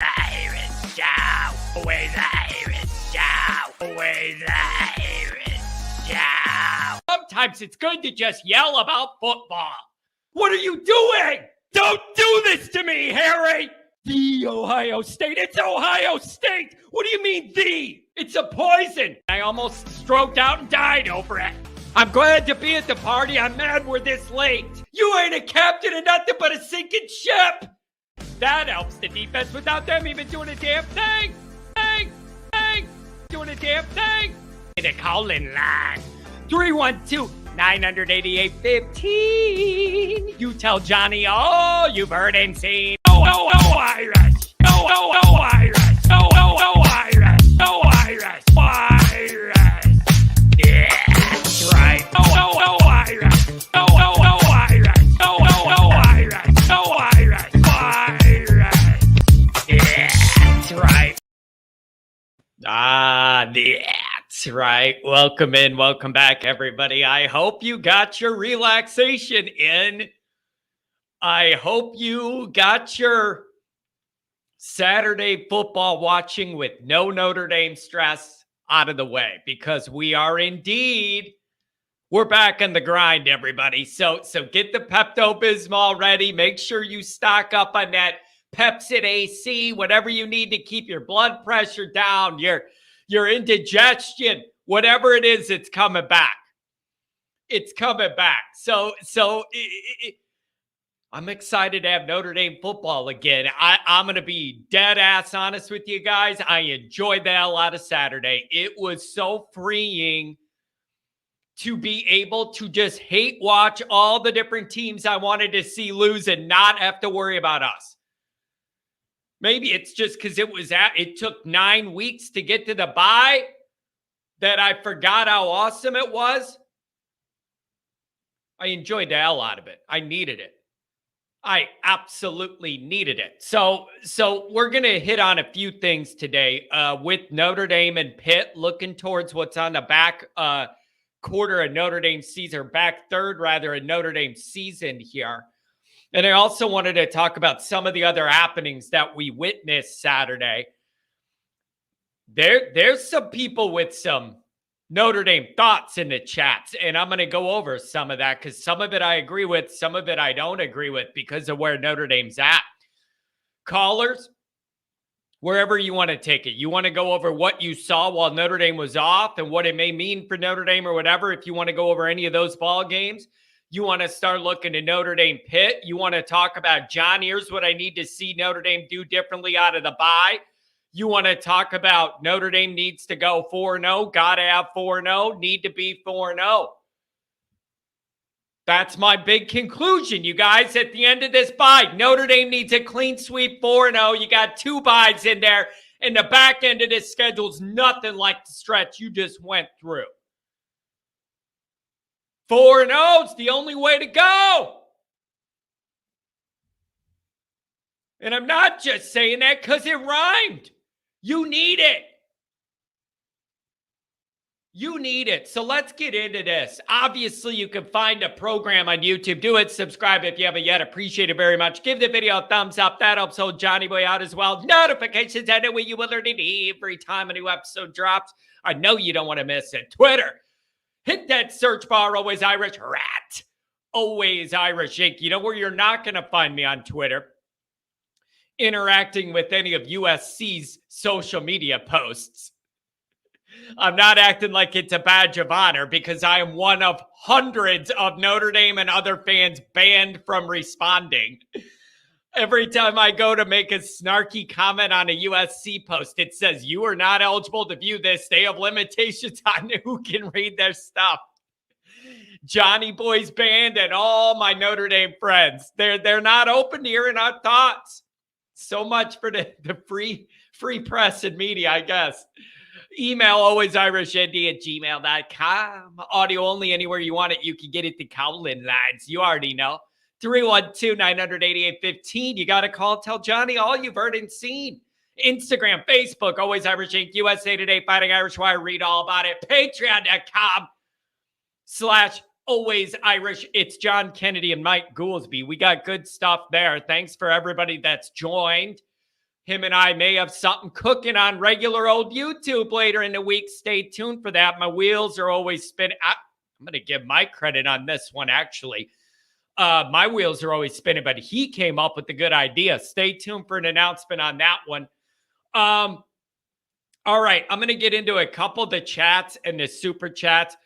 Irish Joe, always Irish Joe, always Irish Joe. Sometimes it's good to just yell about football. What are you doing? Don't do this to me, Harry! The Ohio State. It's Ohio State! What do you mean, the? It's a poison. I almost stroked out and died over it. I'm glad to be at the party. I'm mad we're this late. You ain't a captain of nothing but a sinking ship. That helps the defense without them even doing a damn thing. Doing a damn thing. The call-in line. 312-988-15. You tell Johnny all you've heard and seen. Oh, Irish. Oh, Irish. Oh, Irish. Oh, Irish. Irish. Yeah, that's right. Oh, Irish. Oh, Irish. Oh, Irish. Oh, Irish. Irish. Yeah, that's right. That's right. Welcome in. Welcome back, everybody. I hope you got your relaxation in. I hope you got your Saturday football watching with no Notre Dame stress out of the way, because we are indeed, we're back on the grind, everybody. So get the Pepto-Bismol ready. Make sure you stock up on that Pepsid AC, whatever you need to keep your blood pressure down, your indigestion, whatever it is, it's coming back. It's coming back. So I'm excited to have Notre Dame football again. I'm going to be dead ass honest with you guys. I enjoyed the hell out of Saturday. It was so freeing to be able to just hate watch all the different teams I wanted to see lose and not have to worry about us. Maybe it's just because it took 9 weeks to get to the bye that I forgot how awesome it was. I enjoyed the hell out of it. I needed it. I absolutely needed it. So we're going to hit on a few things today with Notre Dame and Pitt, looking towards what's on the back quarter of Notre Dame season, or back third rather, of Notre Dame season here. And I also wanted to talk about some of the other happenings that we witnessed Saturday. There's some people with some Notre Dame thoughts in the chats, and I'm going to go over some of that because some of it I agree with, some of it I don't agree with because of where Notre Dame's at. Callers, wherever you want to take it. You want to go over what you saw while Notre Dame was off and what it may mean for Notre Dame or whatever. If you want to go over any of those ball games, you want to start looking at Notre Dame Pitt. You want to talk about, John, here's what I need to see Notre Dame do differently out of the bye. You want to talk about Notre Dame needs to go 4-0, got to have 4-0, need to be 4-0. That's my big conclusion, you guys, at the end of this bye. Notre Dame needs a clean sweep 4-0. You got 2 byes in there, and the back end of this schedule's nothing like the stretch you just went through. 4-0 is the only way to go. And I'm not just saying that because it rhymed. You need it. You need it. So let's get into this. Obviously, you can find a program on YouTube. Do it. Subscribe if you haven't yet. Appreciate it very much. Give the video a thumbs up. That helps hold Johnny Boy out as well. Notifications anyway. You will learn it every time a new episode drops. I know you don't want to miss it. Twitter. Hit that search bar, Always Irish Rat. Always Irish Inc. You know where you're not going to find me on Twitter? Interacting with any of USC's social media posts. I'm not acting like it's a badge of honor because I am one of hundreds of Notre Dame and other fans banned from responding. Every time I go to make a snarky comment on a USC post, it says, you are not eligible to view this. They have limitations on who can read their stuff. Johnny Boy's banned and all my Notre Dame friends. They're not open to hearing our thoughts. So much for the free press and media, I guess. Email alwaysirishnd@gmail.com. Audio only anywhere you want it. You can get it the call-in lines. You already know. 312-988-15. You got to call. Tell Johnny all you've heard and seen. Instagram, Facebook, Always Irish Inc., USA Today, Fighting Irish Wire. Read all about it. Patreon.com/Always Irish. It's John Kennedy and Mike Goolsby. We got good stuff there. Thanks for everybody that's joined. Him and I may have something cooking on regular old YouTube later in the week. Stay tuned for that. My wheels are always spinning. I'm going to give my credit on this one, actually. My wheels are always spinning, but he came up with a good idea. Stay tuned for an announcement on that one. All right, I'm going to get into a couple of the chats and the super chats.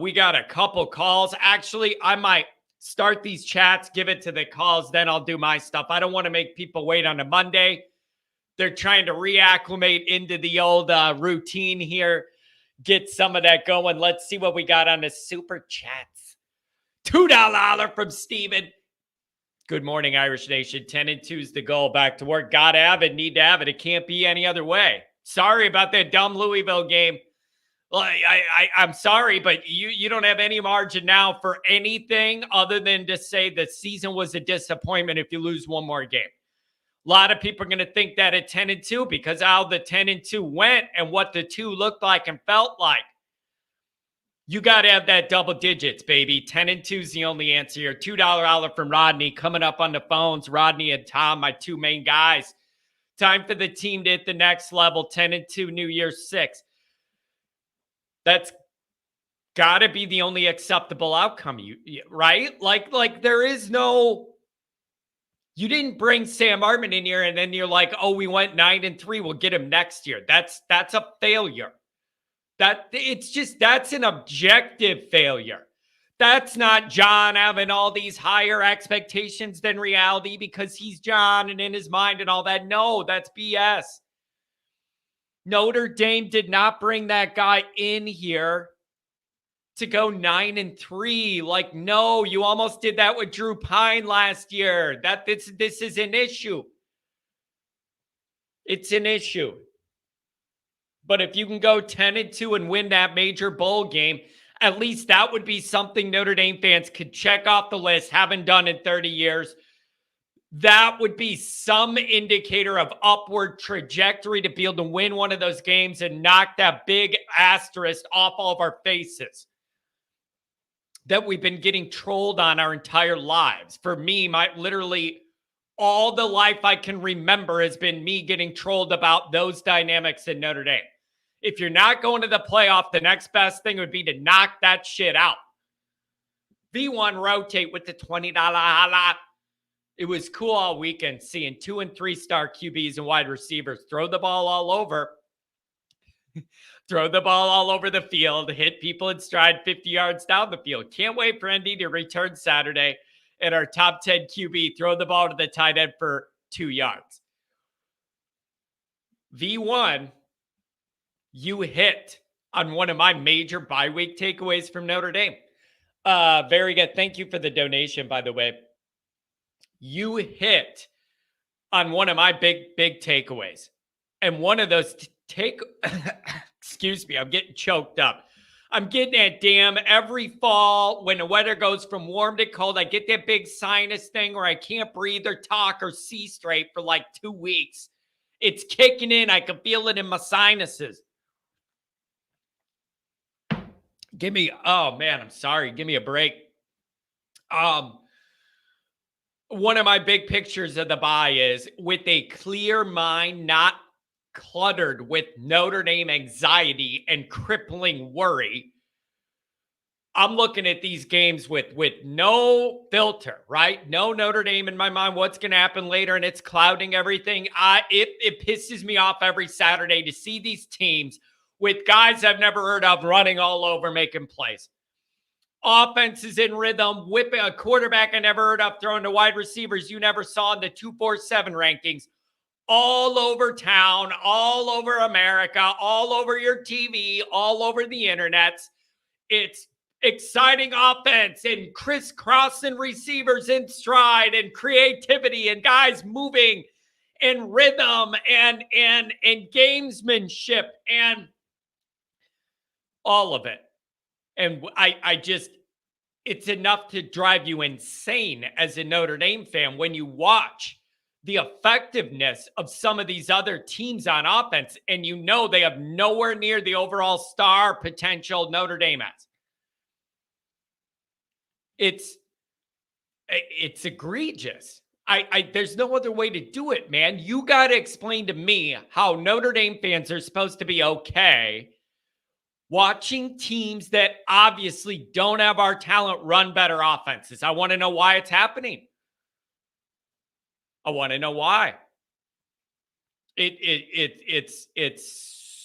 We got a couple calls. Actually, I might start these chats, give it to the calls, then I'll do my stuff. I don't want to make people wait on a Monday. They're trying to reacclimate into the old routine here. Get some of that going. Let's see what we got on the super chats. $2 from Steven. Good morning, Irish Nation. 10-2 is the goal. Back to work. Got to have it. Need to have it. It can't be any other way. Sorry about that dumb Louisville game. Well, I'm sorry, but you don't have any margin now for anything other than to say the season was a disappointment if you lose one more game. A lot of people are going to think that at 10-2 because how the 10-2 went and what the 2 looked like and felt like. You got to have that double digits, baby. 10-2 is the only answer here. $2 holler from Rodney coming up on the phones. Rodney and Tom, my two main guys. Time for the team to hit the next level. 10-2, New Year's 6. That's got to be the only acceptable outcome, right? Like there is no. You didn't bring Sam Hartman in here and then you're like, oh, we went 9-3. We'll get him next year. That's a failure. That's an objective failure. That's not John having all these higher expectations than reality because he's John and in his mind and all that. No, that's BS. Notre Dame did not bring that guy in here to go 9-3. Like, no, you almost did that with Drew Pine last year. This is an issue. It's an issue. But if you can go 10-2 and win that major bowl game, at least that would be something Notre Dame fans could check off the list, haven't done in 30 years. That would be some indicator of upward trajectory to be able to win one of those games and knock that big asterisk off all of our faces that we've been getting trolled on our entire lives. For me, literally all the life I can remember has been me getting trolled about those dynamics in Notre Dame. If you're not going to the playoff, the next best thing would be to knock that shit out. V1 rotate with the $20 holla. It was cool all weekend seeing 2- and 3-star QBs and wide receivers throw the ball all over. Throw the ball all over the field, hit people in stride 50 yards down the field. Can't wait for Andy to return Saturday and our top 10 QB throw the ball to the tight end for 2 yards. V1, you hit on one of my major bye week takeaways from Notre Dame. Very good. Thank you for the donation, by the way. You hit on one of my big takeaways. And one of those excuse me, I'm getting choked up. I'm getting that damn every fall when the weather goes from warm to cold, I get that big sinus thing where I can't breathe or talk or see straight for like 2 weeks. It's kicking in. I can feel it in my sinuses. Oh man, I'm sorry. Give me a break. One of my big pictures of the bye is with a clear mind, not cluttered with Notre Dame anxiety and crippling worry. I'm looking at these games with no filter, right? No Notre Dame in my mind. What's going to happen later? And it's clouding everything. It pisses me off every Saturday to see these teams with guys I've never heard of running all over, making plays. Offense is in rhythm, whipping a quarterback I never heard of, throwing to wide receivers you never saw in the 247 rankings. All over town, all over America, all over your TV, all over the internet. It's exciting offense and crisscrossing receivers in stride and creativity and guys moving and rhythm and gamesmanship and all of it. And I just, it's enough to drive you insane as a Notre Dame fan when you watch the effectiveness of some of these other teams on offense, and you know they have nowhere near the overall star potential Notre Dame has. It's egregious. There's no other way to do it, man. You got to explain to me how Notre Dame fans are supposed to be okay watching teams that obviously don't have our talent run better offenses. I want to know why it's happening. I want to know why. It's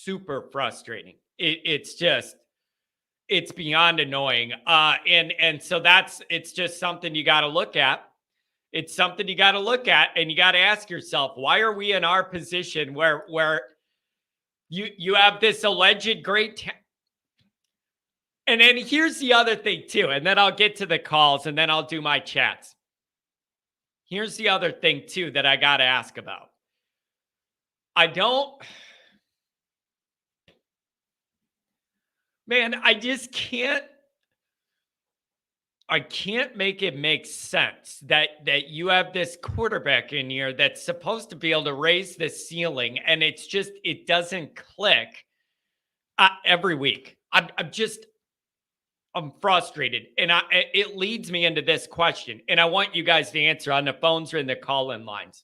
super frustrating. It's beyond annoying. And so it's just something you got to look at. It's something you got to look at, and you got to ask yourself, why are we in our position where you have this alleged great and then here's the other thing too, and then I'll get to the calls and then I'll do my chats. Here's the other thing too that I got to ask about. I just can't make it make sense that you have this quarterback in here that's supposed to be able to raise the ceiling, and it doesn't click every week. I'm frustrated, and it leads me into this question, and I want you guys to answer on the phones or in the call-in lines.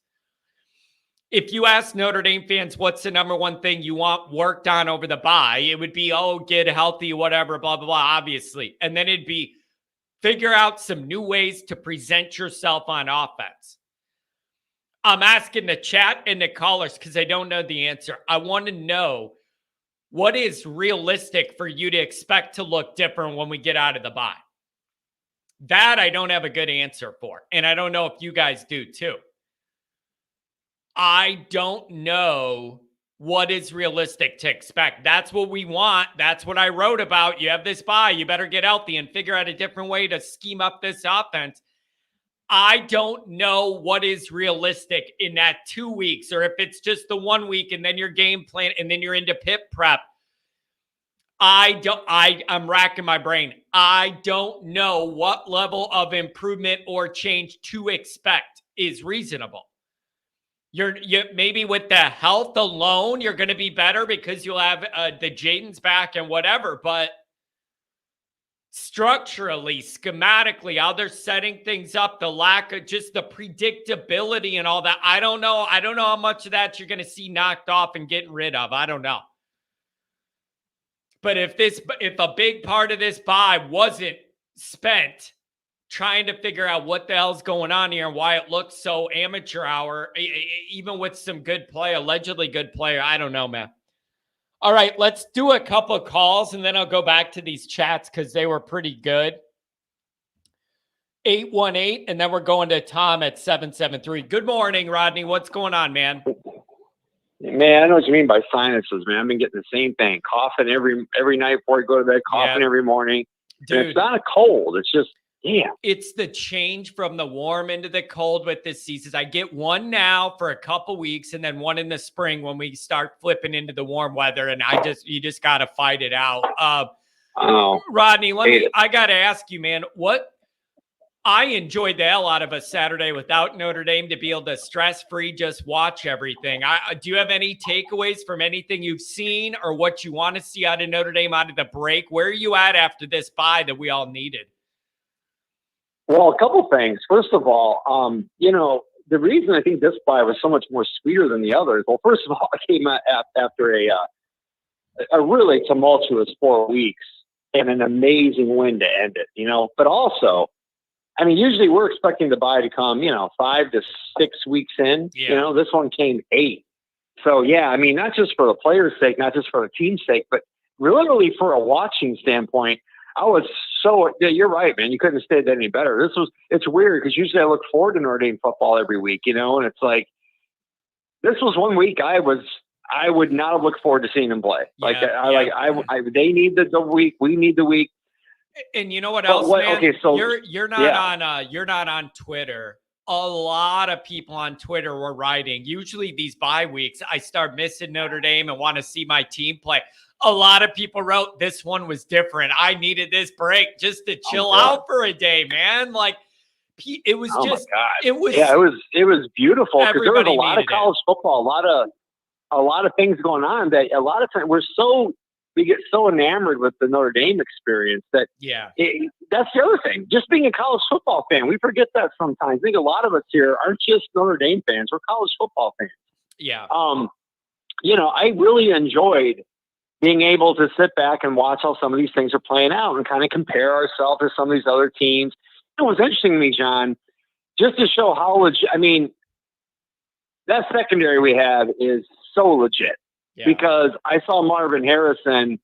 If you ask Notre Dame fans, what's the number one thing you want worked on over the bye, it would be, get healthy, whatever, blah, blah, blah, obviously. And then it'd be figure out some new ways to present yourself on offense. I'm asking the chat and the callers because I don't know the answer. I want to know what is realistic for you to expect to look different when we get out of the bye. That I don't have a good answer for. And I don't know if you guys do too. I don't know what is realistic to expect. That's what we want. That's what I wrote about. You have this bye. You better get healthy and figure out a different way to scheme up this offense. I don't know what is realistic in that 2 weeks, or if it's just the 1 week and then your game plan and then you're into Pitt prep. I'm racking my brain. I don't know what level of improvement or change to expect is reasonable. You maybe with the health alone, you're going to be better because you'll have the Jaden's back and whatever. But structurally, schematically, how they're setting things up, the lack of just the predictability and all that, I don't know. I don't know how much of that you're going to see knocked off and getting rid of. I don't know. But if a big part of this bye wasn't spent trying to figure out what the hell's going on here and why it looks so amateur hour, even with some good play, allegedly good player. I don't know, man. All right, let's do a couple of calls, and then I'll go back to these chats because they were pretty good. 818, and then we're going to Tom at 773. Good morning, Rodney. What's going on, man? Man, I know what you mean by sinuses, man. I've been getting the same thing. Coughing every night before I go to bed, coughing every morning. Dude, and it's not a cold. It's just, it's the change from the warm into the cold with this season. I get one now for a couple weeks and then one in the spring when we start flipping into the warm weather. And you just got to fight it out. Rodney, I got to ask you, man, I enjoyed the hell out of a Saturday without Notre Dame to be able to stress-free just watch everything. Do you have any takeaways from anything you've seen or what you want to see out of Notre Dame out of the break? Where are you at after this bye that we all needed? Well, a couple things. First of all, the reason I think this bye was so much more sweeter than the others, well, first of all, it came after a really tumultuous 4 weeks and an amazing win to end it, But also, I mean, usually we're expecting the bye to come, 5 to 6 weeks in. Yeah. This one came 8. So, I mean, not just for the players' sake, not just for the team's sake, but really for a watching standpoint, you're right, man. You couldn't have stated that any better. It's weird because usually I look forward to Notre Dame football every week, and it's like, this was 1 week I would not have looked forward to seeing them play. They need the week. We need the week. And you know what else, man? Okay, so you're not on Twitter. A lot of people on Twitter were writing. Usually these bye weeks, I start missing Notre Dame and want to see my team play. A lot of people wrote this one was different. I needed this break just to chill out for a day, man. Like it was it was beautiful because there was a lot of college football, a lot of things going on that a lot of times we're so we get so enamored with the Notre Dame experience that that's the other thing. Just being a college football fan, we forget that sometimes. I think a lot of us here aren't just Notre Dame fans; we're college football fans. Yeah. I really enjoyed being able to sit back and watch how some of these things are playing out and kind of compare ourselves to some of these other teams. It was interesting to me, John, just to show how legit. I mean, that secondary we have is so legit because I saw Marvin Harrison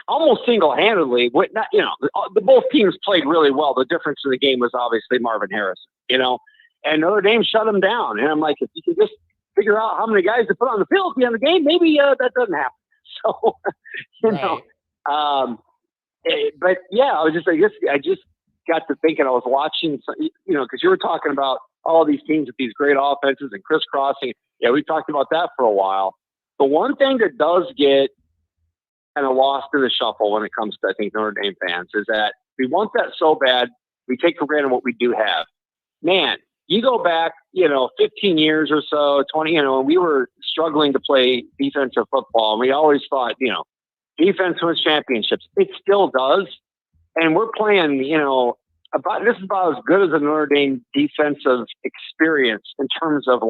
almost single-handedly. Both teams played really well. The difference in the game was obviously Marvin Harrison, and Notre Dame shut him down. And I'm like, if you could just figure out how many guys to put on the field at the end of the game, maybe that doesn't happen. So, but yeah, I just got to thinking, I was watching, because you were talking about all these teams with these great offenses and crisscrossing. Yeah, we talked about that for a while. The one thing that does get kind of lost in the shuffle when it comes to, I think, Notre Dame fans is that we want that so bad, we take for granted what we do have. Man, you go back, 15 years or so, 20, and we were struggling to play defensive football. And we always thought, defense wins championships. It still does. And we're playing, this is about as good as a Notre Dame defensive experience in terms of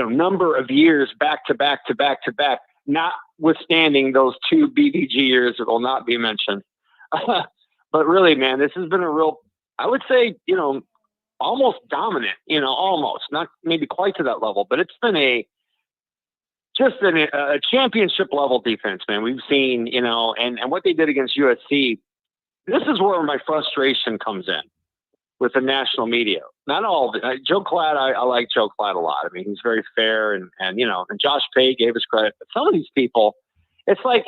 number of years back to back to back to back, notwithstanding those 2 BVG years that will not be mentioned. But really, man, this has been a real, I would say, almost dominant, almost, not maybe quite to that level, but it's been a championship level defense, man. We've seen, and what they did against USC. This is where my frustration comes in with the national media. Not all of it. Joe Klatt, I like Joe Klatt a lot. I mean, he's very fair and Josh Pay gave us credit. But some of these people, it's like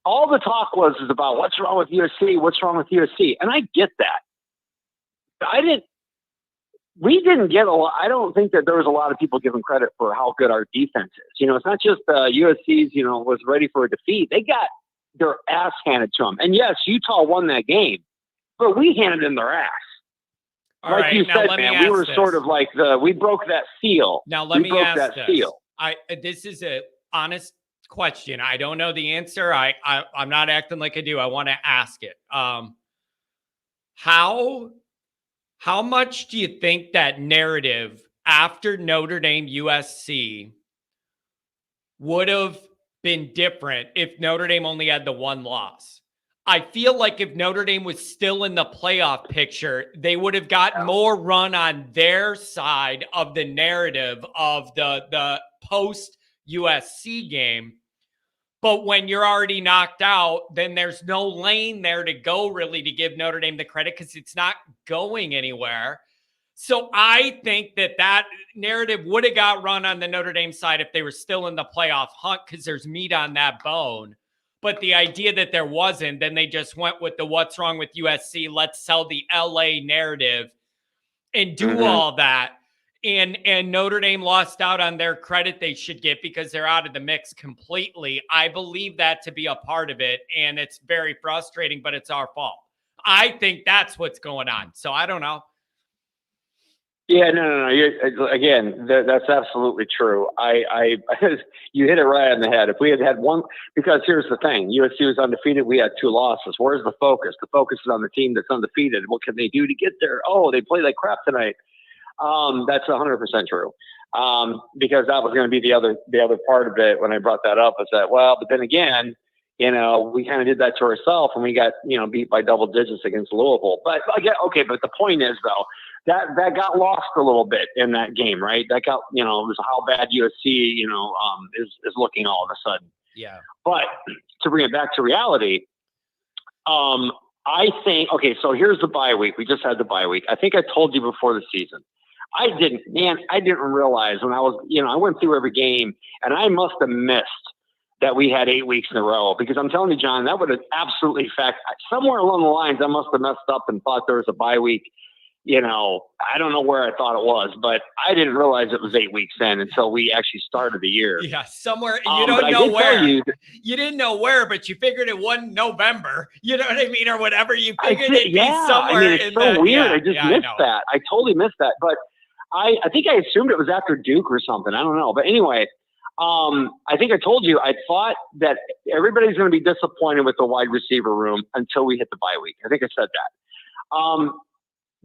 all the talk is about what's wrong with USC, what's wrong with USC. And I get that. We didn't get a lot. I don't think that there was a lot of people giving credit for how good our defense is. It's not just USC's, was ready for a defeat. They got their ass handed to them. And yes, Utah won that game, but we handed them their ass. Like you said, man, we were sort of like we broke that seal. Now let me ask this. This is an honest question. I don't know the answer. I'm not acting like I do. I want to ask it. How much do you think that narrative after Notre Dame USC would have been different if Notre Dame only had the one loss? I feel like if Notre Dame was still in the playoff picture, they would have got more run on their side of the narrative of the post USC game. But when you're already knocked out, then there's no lane there to go really to give Notre Dame the credit because it's not going anywhere. So I think that narrative would have got run on the Notre Dame side if they were still in the playoff hunt because there's meat on that bone. But the idea that there wasn't, then they just went with the what's wrong with USC, let's sell the LA narrative and do all that. And Notre Dame lost out on their credit they should get because they're out of the mix completely. I believe that to be a part of it, and it's very frustrating, but it's our fault. I think that's what's going on. So I don't know. Yeah, no. Again, that's absolutely true. You hit it right on the head. If we had one, because here's the thing: USC was undefeated. We had 2 losses. Where's the focus? The focus is on the team that's undefeated. What can they do to get there? Oh, they played like crap tonight. That's 100% true. Because that was going to be the other part of it when I brought that up is that, but then again, we kind of did that to ourselves and we got, beat by double digits against Louisville. But again, okay. But the point is though, that got lost a little bit in that game, right? That got, it was how bad USC, is looking all of a sudden. Yeah. But to bring it back to reality, I think, okay, so here's the bye week. We just had the bye week. I think I told you before the season. I didn't realize when I was, I went through every game and I must have missed that we had 8 weeks in a row because I'm telling you, John, that would have absolutely somewhere along the lines, I must have messed up and thought there was a bye week. I don't know where I thought it was, but I didn't realize it was 8 weeks in until we actually started the year. Yeah, somewhere you don't know where. You didn't know where, but you figured it wasn't November. You know what I mean, or whatever. You figured it'd be somewhere. It's so weird. I just missed that. I totally missed that. But I think I assumed it was after Duke or something. I don't know. But anyway, I think I told you, I thought that everybody's going to be disappointed with the wide receiver room until we hit the bye week. I think I said that.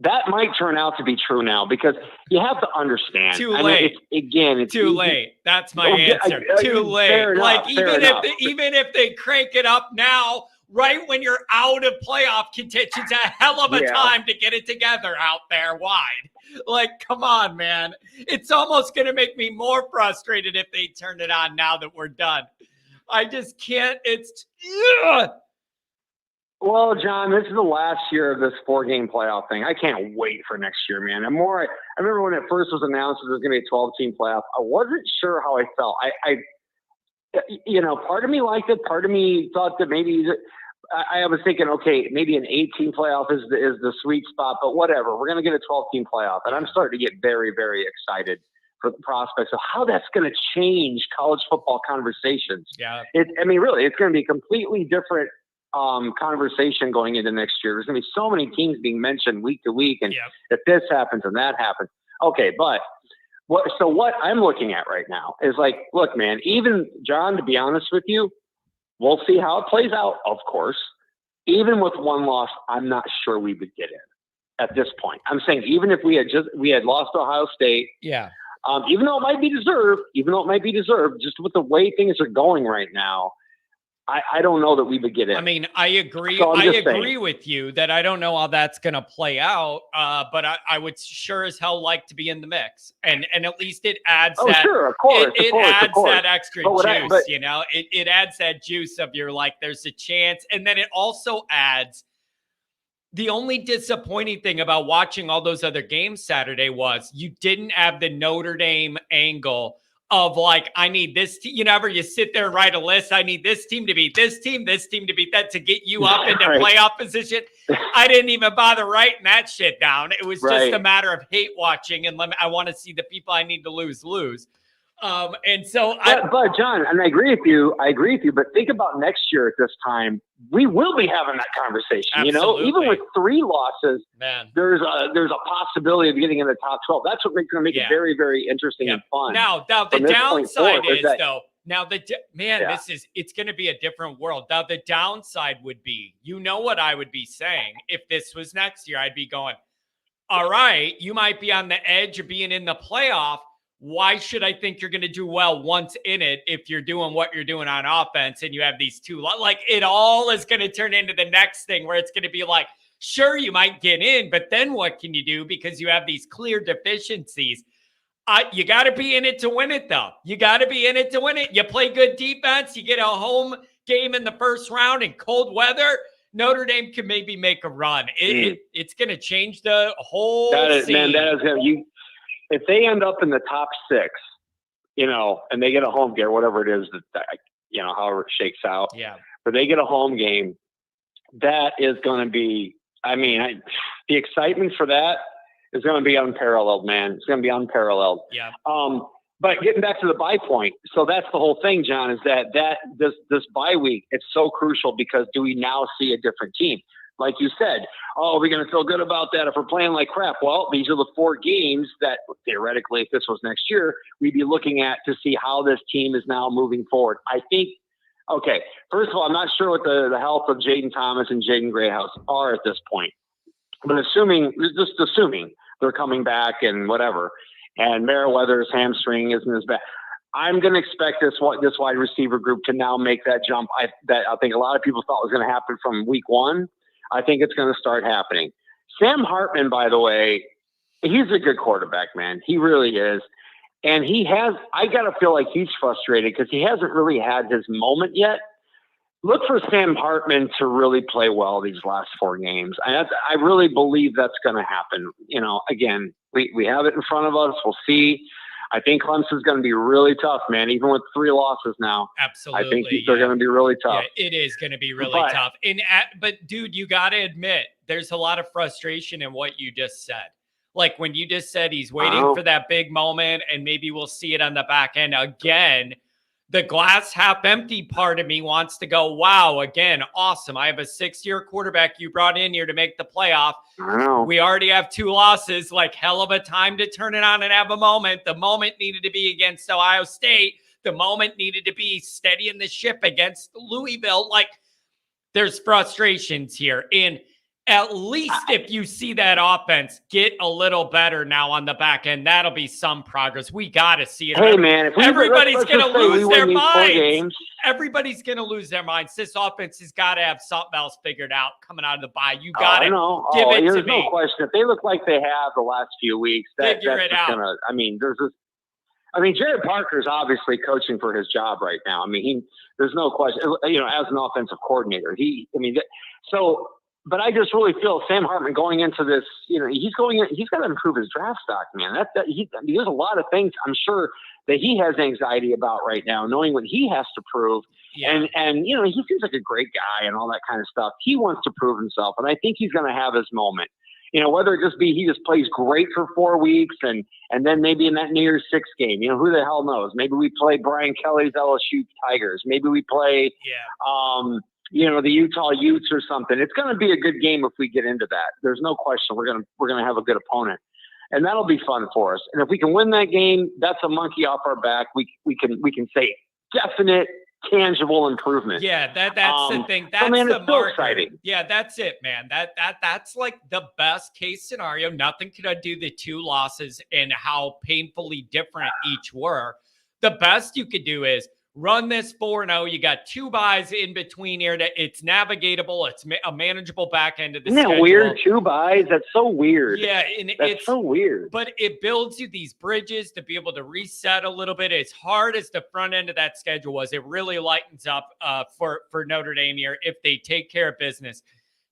That might turn out to be true now because you have to understand. Too late. It's too late. That's my answer. Too late. Like even if they crank it up now, right when you're out of playoff contention, it's a hell of a time to get it together out there wide. Like, come on, man. It's almost going to make me more frustrated if they turn it on now that we're done. I just can't. It's. Ugh. Well, John, this is the last year of this 4-game playoff thing. I can't wait for next year, man. I remember when it first was announced there was going to be a 12-team playoff. I wasn't sure how I felt. Part of me liked it. Part of me thought that maybe I was thinking, okay, maybe an 8-team playoff is the sweet spot, but whatever. We're going to get a 12-team playoff, and I'm starting to get very, very excited for the prospects of how that's going to change college football conversations. Yeah, really, it's going to be a completely different conversation going into next year. There's going to be so many teams being mentioned week to week, and if this happens and that happens, okay. But what I'm looking at right now is like, look, man. Even John, to be honest with you, we'll see how it plays out. Of course, even with one loss, I'm not sure we would get in at this point. I'm saying even if we had lost to Ohio State, even though it might be deserved, just with the way things are going right now. I don't know that we would get in. I mean, I agree. So I agree with you that I don't know how that's going to play out, but I would sure as hell like to be in the mix. And at least it adds that. Sure, of course. It adds that extra juice, It adds that juice of your, like, there's a chance. And then it also adds the only disappointing thing about watching all those other games Saturday was you didn't have the Notre Dame angle of like, I need this team. You sit there and write a list. I need this team to beat this team to beat that to get you up into playoff position. I didn't even bother writing that shit down. It was just a matter of hate watching and I want to see the people I need to lose. And so but John, and I agree with you, but think about next year at this time, we will be having that conversation. Absolutely. Even with 3 losses, man, there's a possibility of getting in the top 12. That's what makes it very, very interesting and fun. Now the downside is though, it's going to be a different world. Now the downside would be, what I would be saying if this was next year, I'd be going, all right, you might be on the edge of being in the playoff. Why should I think you're going to do well once in it if you're doing what you're doing on offense and you have these 2? Like, it all is going to turn into the next thing where it's going to be like, sure, you might get in, but then what can you do because you have these clear deficiencies? You got to be in it to win it, though. You got to be in it to win it. You play good defense. You get a home game in the first round in cold weather. Notre Dame can maybe make a run. It's going to change the whole scene. Man, that is going to if they end up in the top 6, and they get a home game, whatever it is that, however it shakes out, but they get a home game, that is going to be, the excitement for that is going to be unparalleled, man. It's going to be unparalleled. Yeah. But getting back to the bye point, so that's the whole thing, John, is that this bye week, it's so crucial because do we now see a different team? Like you said, we're going to feel good about that if we're playing like crap. Well, these are the 4 games that theoretically, if this was next year, we'd be looking at to see how this team is now moving forward. I think, okay, first of all, I'm not sure what the health of Jaden Thomas and Jaden Greathouse are at this point. But assuming they're coming back and whatever, and Merriweather's hamstring isn't as bad, I'm going to expect this wide receiver group to now make that jump that I think a lot of people thought was going to happen from week 1. I think it's going to start happening. Sam Hartman, by the way, he's a good quarterback, man. He really is. And I got to feel like he's frustrated because he hasn't really had his moment yet. Look for Sam Hartman to really play well these last 4 games. I really believe that's going to happen. Again, we have it in front of us. We'll see. I think Clemson's going to be really tough, man, even with 3 losses now. Absolutely. I think they're going to be really tough. Yeah, it is going to be really tough. But, dude, you got to admit, there's a lot of frustration in what you just said. Like when you just said he's waiting for that big moment and maybe we'll see it on the back end again. The glass half empty part of me wants to go, wow, again, awesome. I have a 6-year quarterback you brought in here to make the playoff. We already have 2 losses, like hell of a time to turn it on and have a moment. The moment needed to be against Ohio State. the moment needed to be steadying the ship against Louisville. Like, there's frustrations here. And at least if you see that offense get a little better now on the back end, that'll be some progress. We got to see it. Hey, man, if everybody's going to lose their minds. Everybody's going to lose their minds. This offense has got to have something else figured out coming out of the bye. You got to give it to me. There's no question. If they look like they have the last few weeks, figure it out. Jared Parker's obviously coaching for his job right now. There's no question. As an offensive coordinator, but I just really feel Sam Hartman going into this. He's got to improve his draft stock, man. There's a lot of things I'm sure that he has anxiety about right now, knowing what he has to prove. Yeah. And he seems like a great guy and all that kind of stuff. He wants to prove himself, and I think he's going to have his moment. Whether it just be he just plays great for 4 weeks and then maybe in that New Year's Six game, who the hell knows? Maybe we play Brian Kelly's LSU Tigers. Maybe we play, the Utah Utes or something. It's going to be a good game if we get into that. There's no question we're going to have a good opponent, and that'll be fun for us. And if we can win that game, that's a monkey off our back. We can say definite, tangible improvement. Yeah, that's the thing. That's the marker. Exciting. Yeah, that's it, man. That's like the best case scenario. Nothing could undo the 2 losses and how painfully different each were. The best you could do is run this 4-0. You got 2 byes in between here. It's navigatable. It's a manageable back end of the schedule. Isn't that weird? 2 byes? That's so weird. Yeah, and it's so weird. But it builds you these bridges to be able to reset a little bit. As hard as the front end of that schedule was, it really lightens up for Notre Dame here if they take care of business.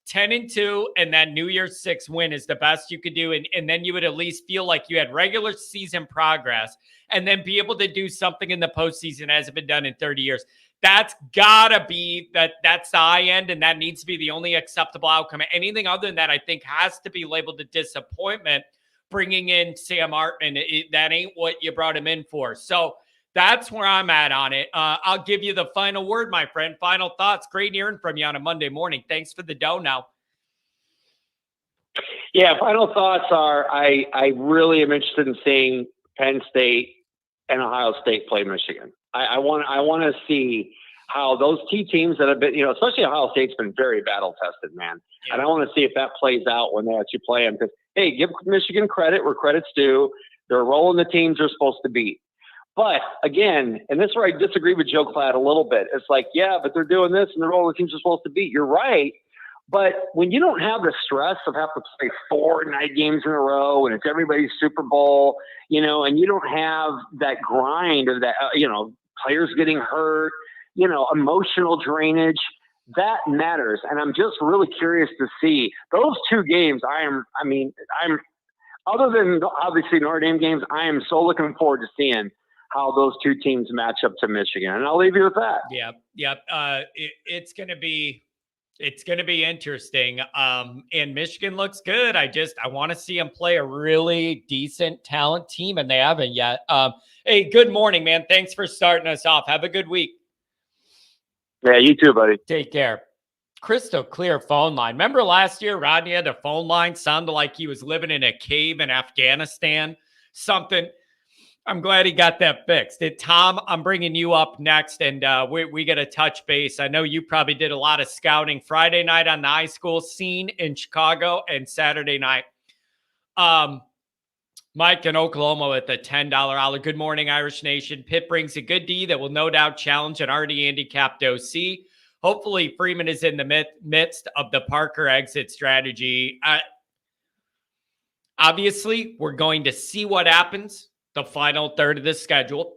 10-2, and that New Year's Six win is the best you could do. And then you would at least feel like you had regular season progress and then be able to do something in the postseason hasn't been done in 30 years. That's gotta be that's the high end, and that needs to be the only acceptable outcome. Anything other than that, I think, has to be labeled a disappointment. Bringing in Sam Hartman, that ain't what you brought him in for. So that's where I'm at on it. I'll give you the final word, my friend. Final thoughts. Great hearing from you on a Monday morning. Thanks for the dough now. Yeah, final thoughts are I really am interested in seeing Penn State and Ohio State play Michigan. I want to see how those two teams that have been, especially Ohio State's been very battle tested, man. Yeah. And I want to see if that plays out when they actually play them. Because, hey, give Michigan credit where credit's due. They're rolling the teams they're supposed to beat. But again, and this is where I disagree with Joe Klatt a little bit. It's like, yeah, but they're doing this and they're rolling the teams they're supposed to beat. You're right. But when you don't have the stress of having to play 4 night games in a row and it's everybody's Super Bowl, and you don't have that grind of that, players getting hurt, emotional drainage, that matters. And I'm just really curious to see those 2 games. I'm other than obviously Notre Dame games, I am so looking forward to seeing how those 2 teams match up to Michigan. And I'll leave you with that. Yep. It's going to be interesting. And Michigan looks good. I want to see them play a really decent talent team, and they haven't yet. Hey, good morning, man. Thanks for starting us off. Have a good week. Yeah, you too, buddy. Take care. Crystal clear phone line. Remember last year, Rodney had a phone line, sounded like he was living in a cave in Afghanistan, something. I'm glad he got that fixed. Tom, I'm bringing you up next, and we got to touch base. I know you probably did a lot of scouting Friday night on the high school scene in Chicago and Saturday night. Mike in Oklahoma with a $10 holler. Good morning, Irish Nation. Pitt brings a good D that will no doubt challenge an already handicapped OC. Hopefully, Freeman is in the midst of the Parker exit strategy. Obviously, we're going to see what happens the final third of the schedule.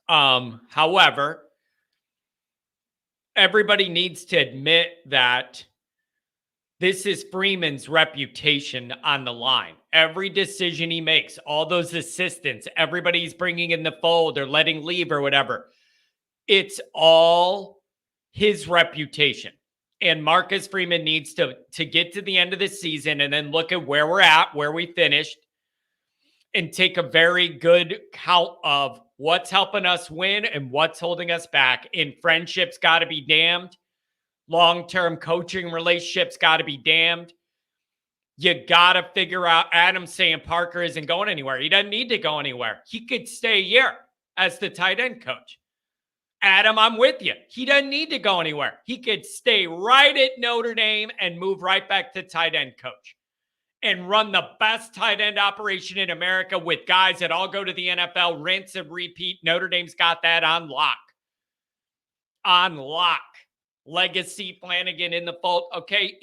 However, everybody needs to admit that this is Freeman's reputation on the line. Every decision he makes, all those assistants, everybody's bringing in the fold or letting leave or whatever, it's all his reputation. And Marcus Freeman needs to get to the end of the season and then look at where we're at, where we finished, and take a very good count of what's helping us win and what's holding us back. And friendships got to be damned. Long-term coaching relationships got to be damned. You got to figure out, Adam's saying Parker isn't going anywhere. He doesn't need to go anywhere. He could stay a year. as the tight end coach. Adam, I'm with you. He doesn't need to go anywhere. He could stay right at Notre Dame and move right back to tight end coach and run the best tight end operation in America with guys that all go to the NFL, rinse and repeat. Notre Dame's got that on lock. On lock. Legacy Flanagan in the fold. Okay,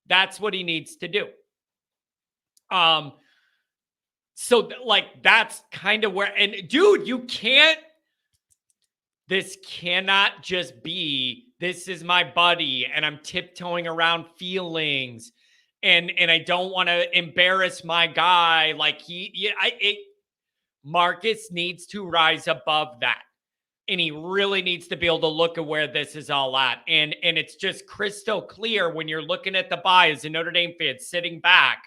that's what he needs to do. So like that's kind of where, and dude, this cannot just be, this is my buddy and I'm tiptoeing around feelings and I don't want to embarrass my guy. Like Marcus needs to rise above that. And he really needs to be able to look at where this is all at. And it's just crystal clear when you're looking at the bye as a Notre Dame fan sitting back.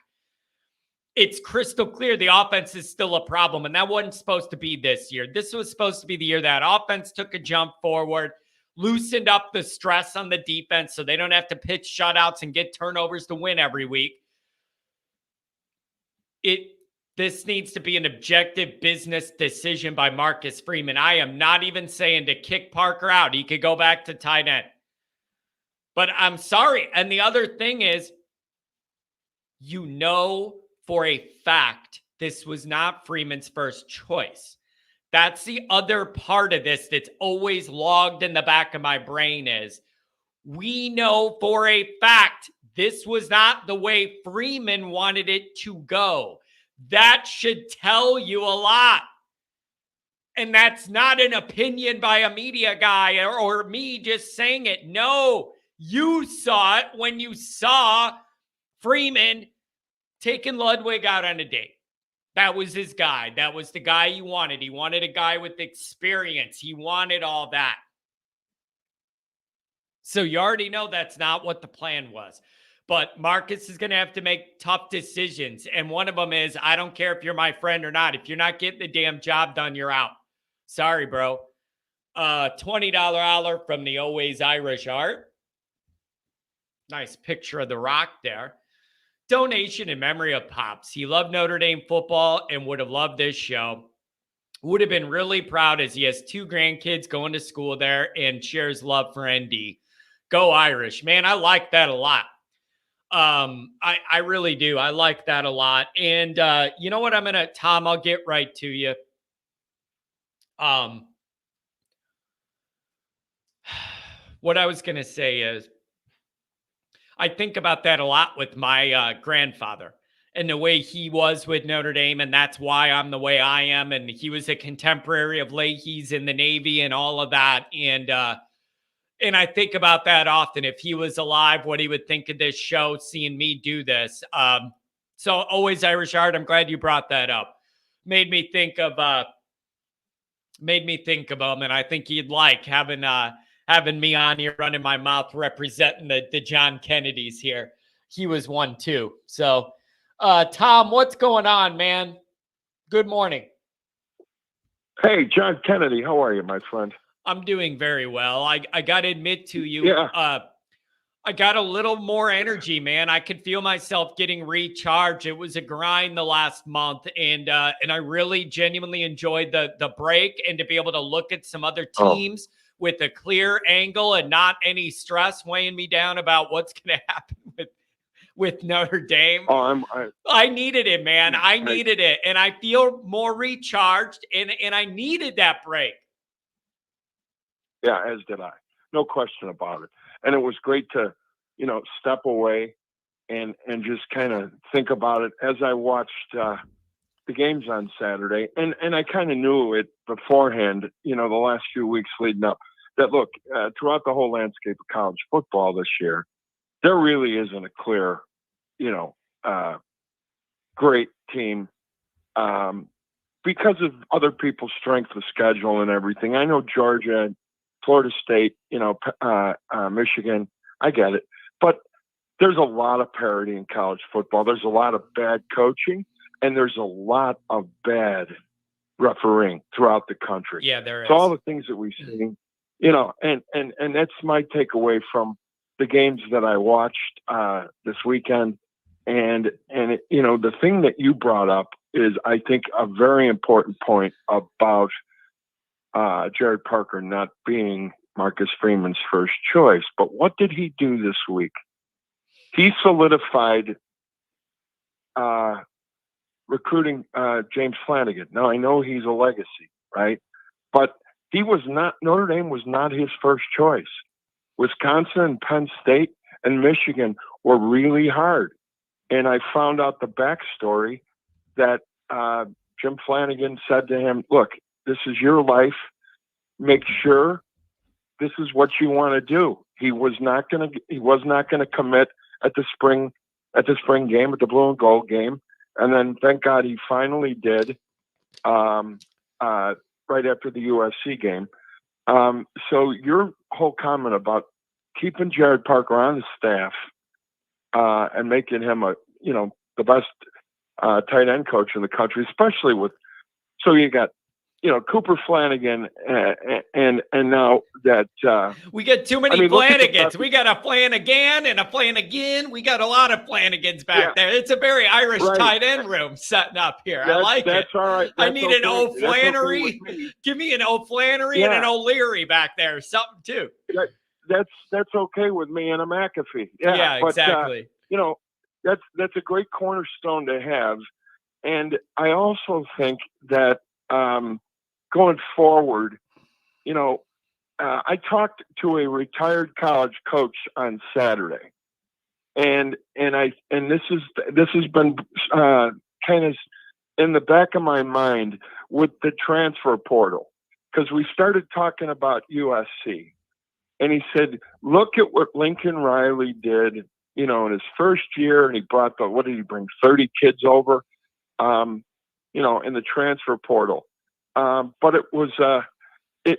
It's crystal clear the offense is still a problem. And that wasn't supposed to be this year. This was supposed to be the year that offense took a jump forward, loosened up the stress on the defense so they don't have to pitch shutouts and get turnovers to win every week. This needs to be an objective business decision by Marcus Freeman. I am not even saying to kick Parker out. He could go back to tight end. But I'm sorry. And the other thing is, for a fact, this was not Freeman's first choice. That's the other part of this that's always logged in the back of my brain is we know for a fact this was not the way Freeman wanted it to go. That should tell you a lot. And that's not an opinion by a media guy or me just saying it. No, you saw it when you saw Freeman taking Ludwig out on a date. That was his guy. That was the guy he wanted. He wanted a guy with experience. He wanted all that. So you already know that's not what the plan was. But Marcus is going to have to make tough decisions. And one of them is, I don't care if you're my friend or not. If you're not getting the damn job done, you're out. Sorry, bro. $20 holler from the Always Irish Art. Nice picture of The Rock there. Donation in memory of Pops. He loved Notre Dame football and would have loved this show. Would have been really proud as he has 2 grandkids going to school there and shares love for ND. Go Irish. Man, I like that a lot. I really do. I like that a lot. And you know what? Tom, I'll get right to you. What I was going to say is I think about that a lot with my grandfather and the way he was with Notre Dame. And that's why I'm the way I am. And he was a contemporary of Leahy's in the Navy and all of that. And I think about that often. If he was alive, what he would think of this show, seeing me do this. So Always Irish Art, I'm glad you brought that up. Made me think of him, and I think he'd like having me on here running my mouth representing the John Kennedys here. He was one too. So Tom, what's going on, man? Good morning. Hey, John Kennedy, how are you, my friend? I'm doing very well. I got to admit to you, I got a little more energy, man. I could feel myself getting recharged. It was a grind the last month, and I really genuinely enjoyed the break and to be able to look at some other teams with a clear angle and not any stress weighing me down about what's going to happen with Notre Dame. I needed it, man. I needed it, and I feel more recharged, and I needed that break. Yeah, as did I. No question about it. And it was great to, step away and just kind of think about it as I watched the games on Saturday. And I kind of knew it beforehand, the last few weeks leading up, that look, throughout the whole landscape of college football this year, there really isn't a clear, great team because of other people's strength of schedule and everything. I know Georgia, Florida State, Michigan, I get it. But there's a lot of parity in college football. There's a lot of bad coaching, and there's a lot of bad refereeing throughout the country. Yeah, there is. So all the things that we've seen, and that's my takeaway from the games that I watched this weekend. And the thing that you brought up is, I think, a very important point about Jared Parker not being Marcus Freeman's first choice. But what did he do this week? He solidified recruiting James Flanagan. Now, I know he's a legacy, right? But Notre Dame was not his first choice. Wisconsin and Penn State and Michigan were really hard. And I found out the backstory that Jim Flanagan said to him, look, this is your life. Make sure this is what you want to do. He was not going to commit at the spring game, at the blue and gold game. And then thank God he finally did right after the USC game. So your whole comment about keeping Jared Parker on the staff and making him the best tight end coach in the country, especially so you got Cooper Flanagan and now that we get too many Flanagans. We got a Flanagan and a Flanagan. We got a lot of Flanagans back there. It's a very Irish tight end room setting up here. I like it. That's all right. I need an O'Flannery. Give me an O'Flannery and an O'Leary back there. Something too. That's okay with me and a McAfee. Yeah, exactly. That's a great cornerstone to have. And I also think that going forward, I talked to a retired college coach on Saturday, and this has been kind of in the back of my mind with the transfer portal, because we started talking about USC, and he said, look at what Lincoln Riley did, in his first year, and he brought what did he bring, 30 kids over, in the transfer portal. But it was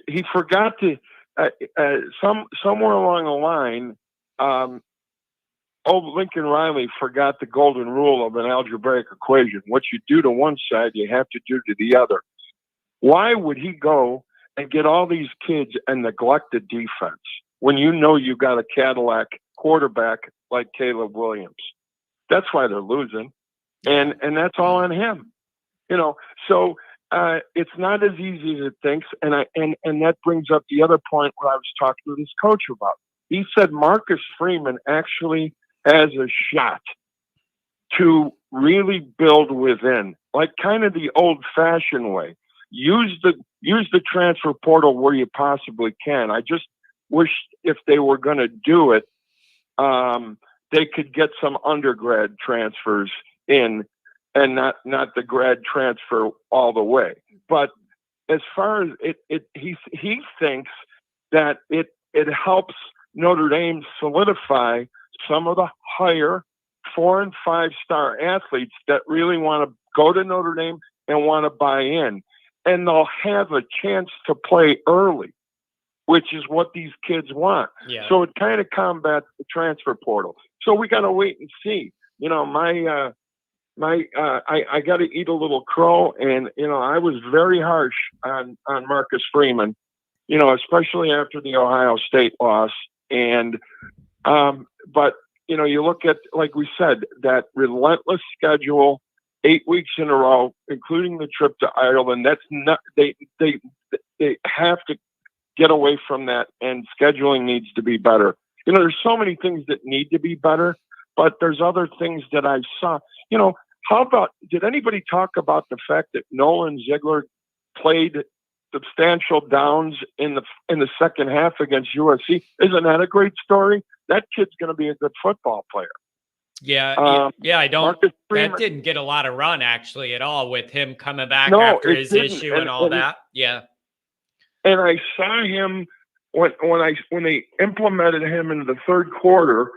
he forgot to somewhere along the line. Old Lincoln Riley forgot the golden rule of an algebraic equation. What you do to one side, you have to do to the other. Why would he go and get all these kids and neglect the defense when you got a Cadillac quarterback like Caleb Williams? That's why they're losing, and that's all on him. So. It's not as easy as it thinks, and that brings up the other point where I was talking to this coach about. He said Marcus Freeman actually has a shot to really build within, like kind of the old-fashioned way. Use the transfer portal where you possibly can. I just wish if they were going to do it, they could get some undergrad transfers in. And not the grad transfer all the way. But as far as he thinks that it helps Notre Dame solidify some of the higher 4- and 5-star athletes that really want to go to Notre Dame and want to buy in. And they'll have a chance to play early, which is what these kids want. Yeah. So it kind of combats the transfer portal. So we got to wait and see. I got to eat a little crow, and I was very harsh on Marcus Freeman, especially after the Ohio State loss. And but you look at, like we said, that relentless schedule, 8 weeks in a row, including the trip to Ireland. That's not they have to get away from that, and scheduling needs to be better. There's so many things that need to be better, but there's other things that I saw. How about, did anybody talk about the fact that Nolan Ziegler played substantial downs in the second half against USC? Isn't that a great story? That kid's going to be a good football player. Yeah, I don't. That didn't get a lot of run actually at all with him coming back after his issue and all that. Yeah. And I saw him when they implemented him in the third quarter.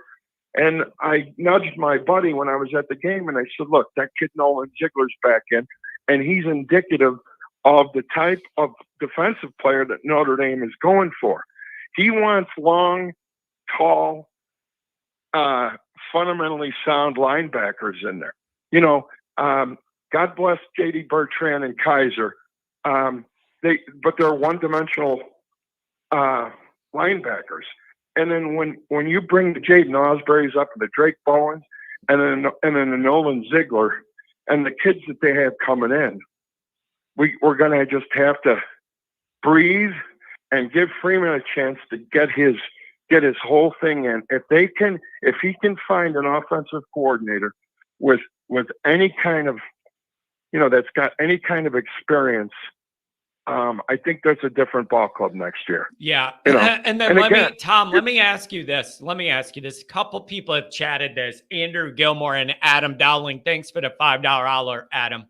And I nudged my buddy when I was at the game, and I said, look, that kid Nolan Ziegler's back in, and he's indicative of the type of defensive player that Notre Dame is going for. He wants long, tall, fundamentally sound linebackers in there. God bless J.D. Bertrand and Kaiser. But they're one-dimensional linebackers. And then when you bring the Jaden Osbury's up and the Drake Bowens, and then the Nolan Ziegler, and the kids that they have coming in, we're going to just have to breathe and give Freeman a chance to get his whole thing in. If he can find an offensive coordinator with any kind of, that's got any kind of experience, I think that's a different ball club next year. Yeah. And then let me ask you this. A couple people have chatted this. Andrew Gilmore and Adam Dowling. Thanks for the $5 hour, Adam.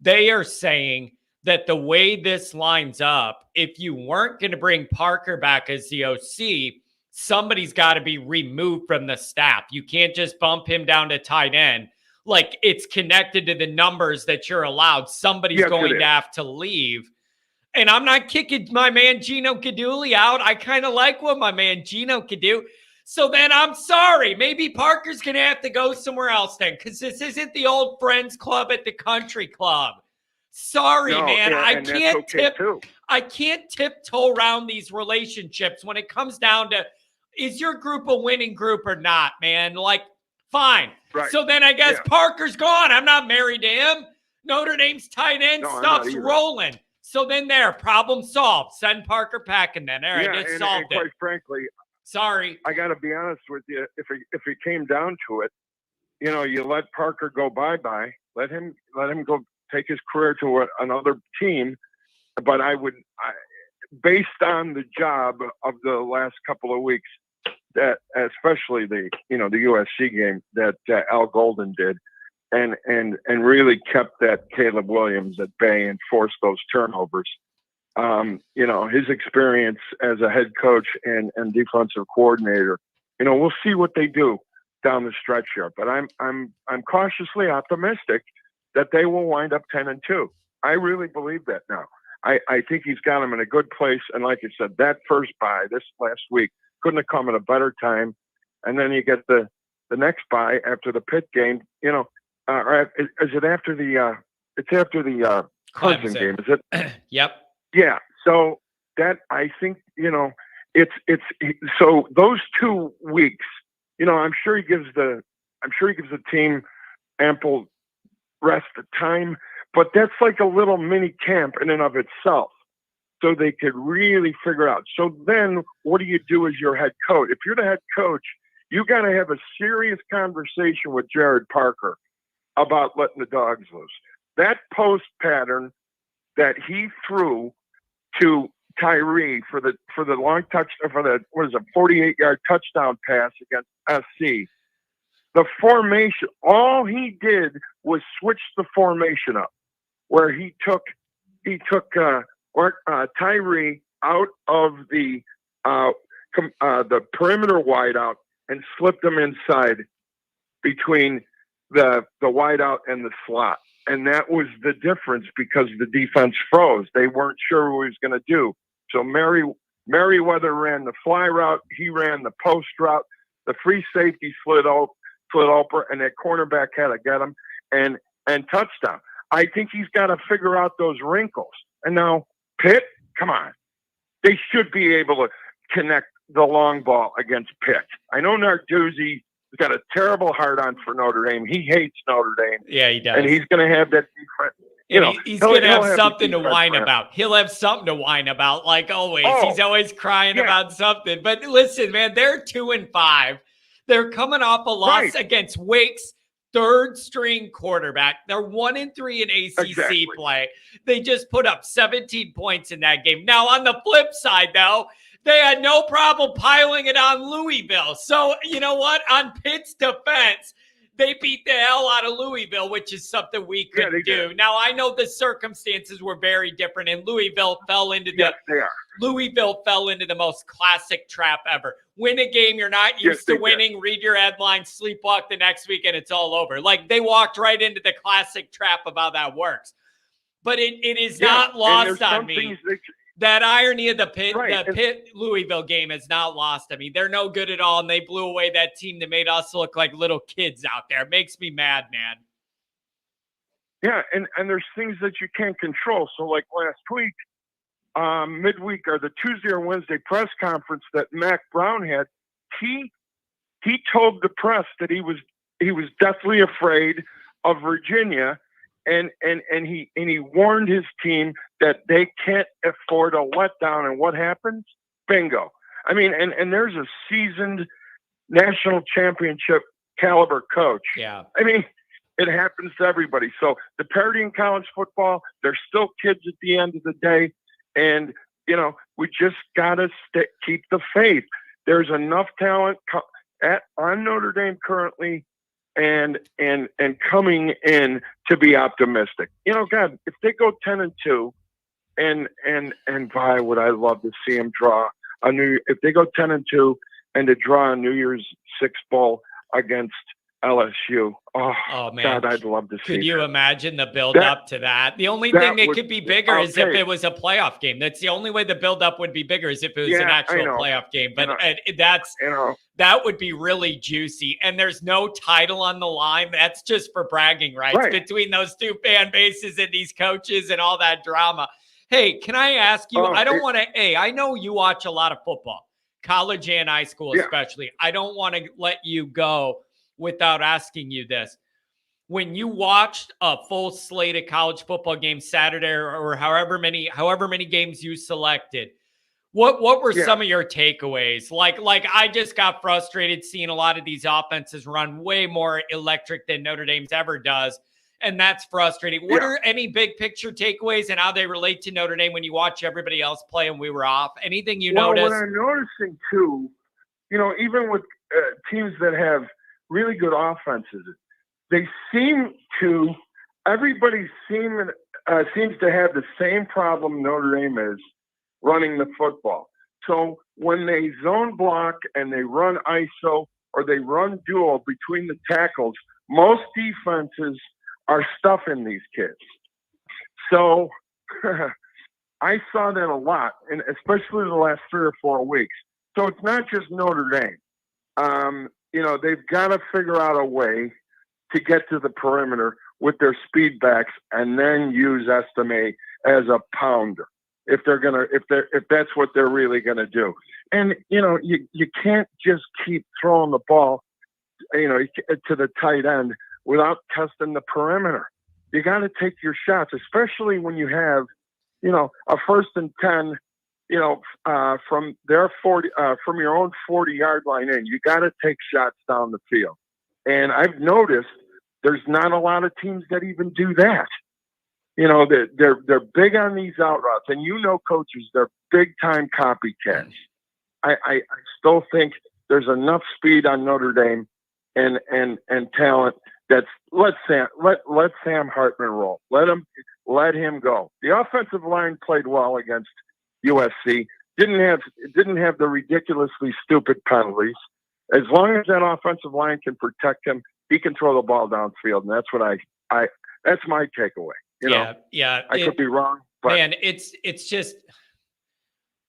They are saying that the way this lines up, if you weren't going to bring Parker back as the OC, somebody's got to be removed from the staff. You can't just bump him down to tight end. Like, it's connected to the numbers that you're allowed. Somebody's going to have to leave. And I'm not kicking my man Gino Caduli out. I kind of like what my man Gino could do. So then I'm sorry. Maybe Parker's going to have to go somewhere else then, because this isn't the old friends club at the country club. Sorry, man. I can't tiptoe around these relationships when it comes down to, is your group a winning group or not, man? Like, fine. Right. So then I guess Parker's gone. I'm not married to him. Notre Dame's tight end stuff's rolling. So then problem solved. Send Parker packing then. All right, it's solved. And quite frankly, sorry, I got to be honest with you. If it came down to it, you let Parker go bye-bye. Let him go take his career to another team. But based on the job of the last couple of weeks, that especially the USC game that Al Golden did, and really kept that Caleb Williams at bay and forced those turnovers. His experience as a head coach and defensive coordinator, we'll see what they do down the stretch here. But I'm cautiously optimistic that they will wind up 10-2. I really believe that now. I think he's got them in a good place. And like I said, that first bye this last week couldn't have come at a better time. And then you get the next bye after the Pitt game, is it after the it's after the Clemson game, is it? Yep. Yeah. So that, I think, it's so those 2 weeks, I'm sure he gives the team ample rest of time, but that's like a little mini camp in and of itself. So they could really figure out. So then what do you do as your head coach? If you're the head coach, you got to have a serious conversation with Jared Parker about letting the dogs loose. That post pattern that he threw to Tyree for the long touch, for the 48-yard touchdown pass against SC. The formation, all he did was switch the formation up, where he took Tyree out of the perimeter wideout and slipped him inside between the wideout and the slot. And that was the difference, because the defense froze. They weren't sure what he was going to do. So Merriweather ran the fly route. He ran the post route. The free safety slid over, and that cornerback had to get him and touchdown. I think he's got to figure out those wrinkles. And now Pitt, come on. They should be able to connect the long ball against Pitt. I know Narduzzi has got a terrible heart-on for Notre Dame. He hates Notre Dame. Yeah, he does. And he's going to have that defense. He's going to have something to whine about. He'll have something to whine about, like always. He's always crying about something. But listen, man, they're 2-5. They're coming off a loss against Wake's third-string quarterback. They're 1-3 in ACC play. They just put up 17 points in that game. Now, on the flip side, though, they had no problem piling it on Louisville. So, you know what? On Pitt's defense, they beat the hell out of Louisville, which is something we couldn't do. Did. Now, I know the circumstances were very different, and Louisville fell into the most classic trap ever. Win a game you're not used to winning, read your headline, sleepwalk the next week, and it's all over. Like, they walked right into the classic trap of how that works. But it is not lost on me. That irony of the Pitt Louisville game is not lost. I mean, they're no good at all, and they blew away that team that made us look like little kids out there. It makes me mad, man. Yeah, and there's things that you can't control. So, like last week, midweek or the Tuesday or Wednesday press conference that Mac Brown had, he told the press that he was deathly afraid of Virginia and he warned his team that they can't afford a letdown. And what happens? Bingo. I mean, and there's a seasoned national championship caliber coach. Yeah. I mean, it happens to everybody. So the parity in college football, they're still kids at the end of the day. And, we just got to keep the faith. There's enough talent on Notre Dame currently and coming in to be optimistic. God, if they go 10-2 and by would I love to see them draw if they go 10-2 and to draw a New Year's Six bowl against LSU. Oh man, God, I'd love to see. Could you imagine the build up to that? The only thing that could be bigger is if it was a playoff game. That's the only way the build up would be bigger is if it was an actual playoff game. But that would be really juicy. And there's no title on the line. That's just for bragging rights between those two fan bases and these coaches and all that drama. Hey, can I ask you? I know you watch a lot of football, college and high school especially. I don't want to let you go without asking you this. When you watched a full slate of college football games Saturday or however many games you selected, what were some of your takeaways? Like I just got frustrated seeing a lot of these offenses run way more electric than Notre Dame's ever does. And that's frustrating. What are any big picture takeaways and how they relate to Notre Dame when you watch everybody else play and we were off? Anything you noticed? What I'm noticing too, even with teams that have really good offenses, everybody seems to have the same problem Notre Dame is running the football. So when they zone block and they run ISO or they run duo between the tackles, most defenses are stuffing these kids. So I saw that a lot, and especially the last 3 or 4 weeks. So it's not just Notre Dame. They've got to figure out a way to get to the perimeter with their speed backs and then use Estime as a pounder if that's what they're really gonna do. And you can't just keep throwing the ball, to the tight end without testing the perimeter. You got to take your shots, especially when you have, a 1st and 10. From their 40, from your own 40-yard line in, you got to take shots down the field. And I've noticed there's not a lot of teams that even do that. They're big on these out routes, and coaches, they're big time copycats. I still think there's enough speed on Notre Dame and talent that's let Sam Hartman roll. Let him go. The offensive line played well against USC, didn't have the ridiculously stupid penalties. As long as that offensive line can protect him, he can throw the ball downfield, and that's what that's my takeaway. I could be wrong, but man, it's just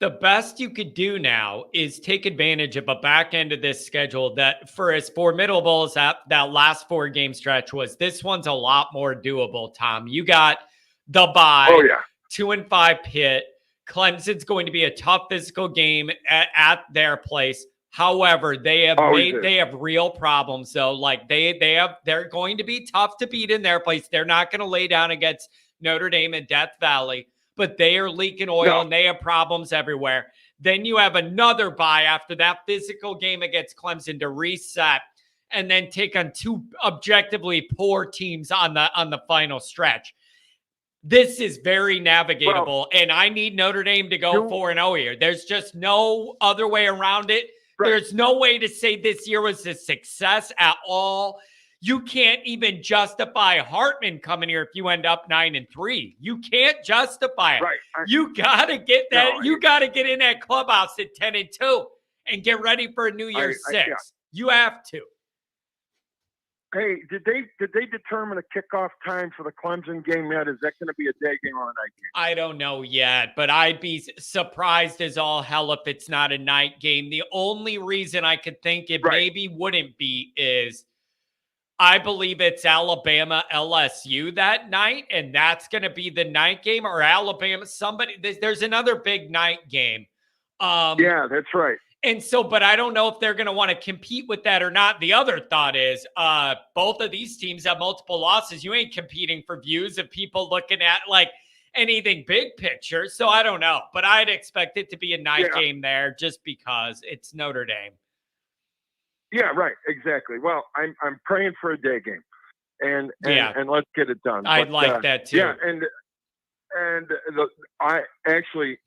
the best you could do now is take advantage of a back end of this schedule that, for as formidable as that last 4-game stretch was, this one's a lot more doable. Tom, you got the bye, 2-5 Pitt. Clemson's going to be a tough physical game at their place. However, they have real problems though. Like they're going to be tough to beat in their place. They're not going to lay down against Notre Dame and Death Valley, but they are leaking oil and they have problems everywhere. Then you have another bye after that physical game against Clemson to reset and then take on 2 objectively poor teams on the final stretch. This is very navigatable, and I need Notre Dame to go 4-0 here. There's just no other way around it. Right. There's no way to say this year was a success at all. You can't even justify Hartman coming here if you end up 9-3. You can't justify it. Right. You got to get that. You got to get in that clubhouse at 10-2 and get ready for a New Year's 6. You have to. Hey, did they determine a kickoff time for the Clemson game yet? Is that going to be a day game or a night game? I don't know yet, but I'd be surprised as all hell if it's not a night game. The only reason I could think it maybe wouldn't be is I believe it's Alabama LSU that night, and that's going to be the night game, or Alabama. There's another big night game. Yeah, that's right. And so, but I don't know if they're going to want to compete with that or not. The other thought is both of these teams have multiple losses. You ain't competing for views of people looking at like anything big picture. So I don't know, but I'd expect it to be a night game there just because it's Notre Dame. Yeah, right. Exactly. Well, I'm praying for a day game and let's get it done. I'd like that too. Yeah.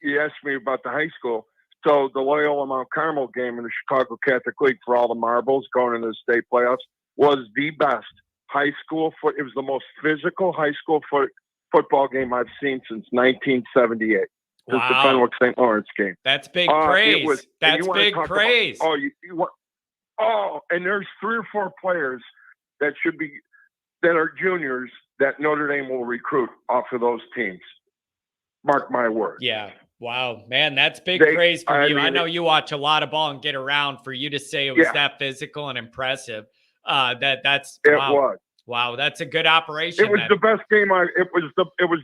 You asked me about the high school. So the Loyola Mount Carmel game in the Chicago Catholic League for all the marbles going into the state playoffs was the best high school It was the most physical high school football game I've seen since 1978. Since the Fenwick St. Lawrence game. That's big praise. That's big praise. And there's 3 or 4 players that are juniors that Notre Dame will recruit off of those teams. Mark my words. Yeah. Wow, man, that's big praise from you. I know you watch a lot of ball and get around. For you to say it was that physical and impressive, that's was. Wow, that's a good operation. It was the best game it was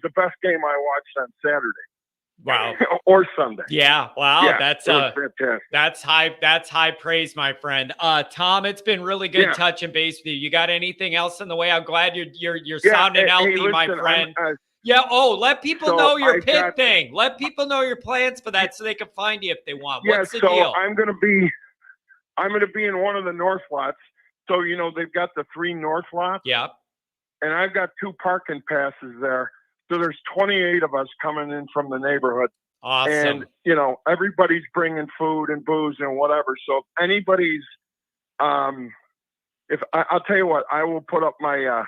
the best game I watched on Saturday. Wow. Or Sunday. Yeah. Wow. Yeah, that's fantastic. That's high praise, my friend. Tom, it's been really good touching base with you. You got anything else in the way? I'm glad you're sounding healthy, my friend. Let people know your Pitt thing. Let people know your plans for that so they can find you if they want. What's the deal? I'm gonna be in one of the north lots. So they've got the 3 north lots. Yeah. And I've got 2 parking passes there. So there's 28 of us coming in from the neighborhood. Awesome. And everybody's bringing food and booze and whatever. So if anybody's I'll tell you what, I will put up my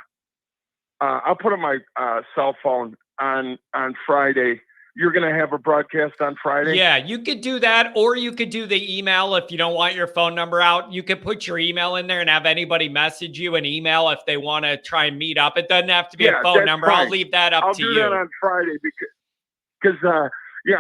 cell phone on Friday. You're going to have a broadcast on Friday? Yeah, you could do that, or you could do the email if you don't want your phone number out. You could put your email in there and have anybody message you an email if they want to try and meet up. It doesn't have to be a phone number. Fine. I'll leave that up to you. I'll do that on Friday because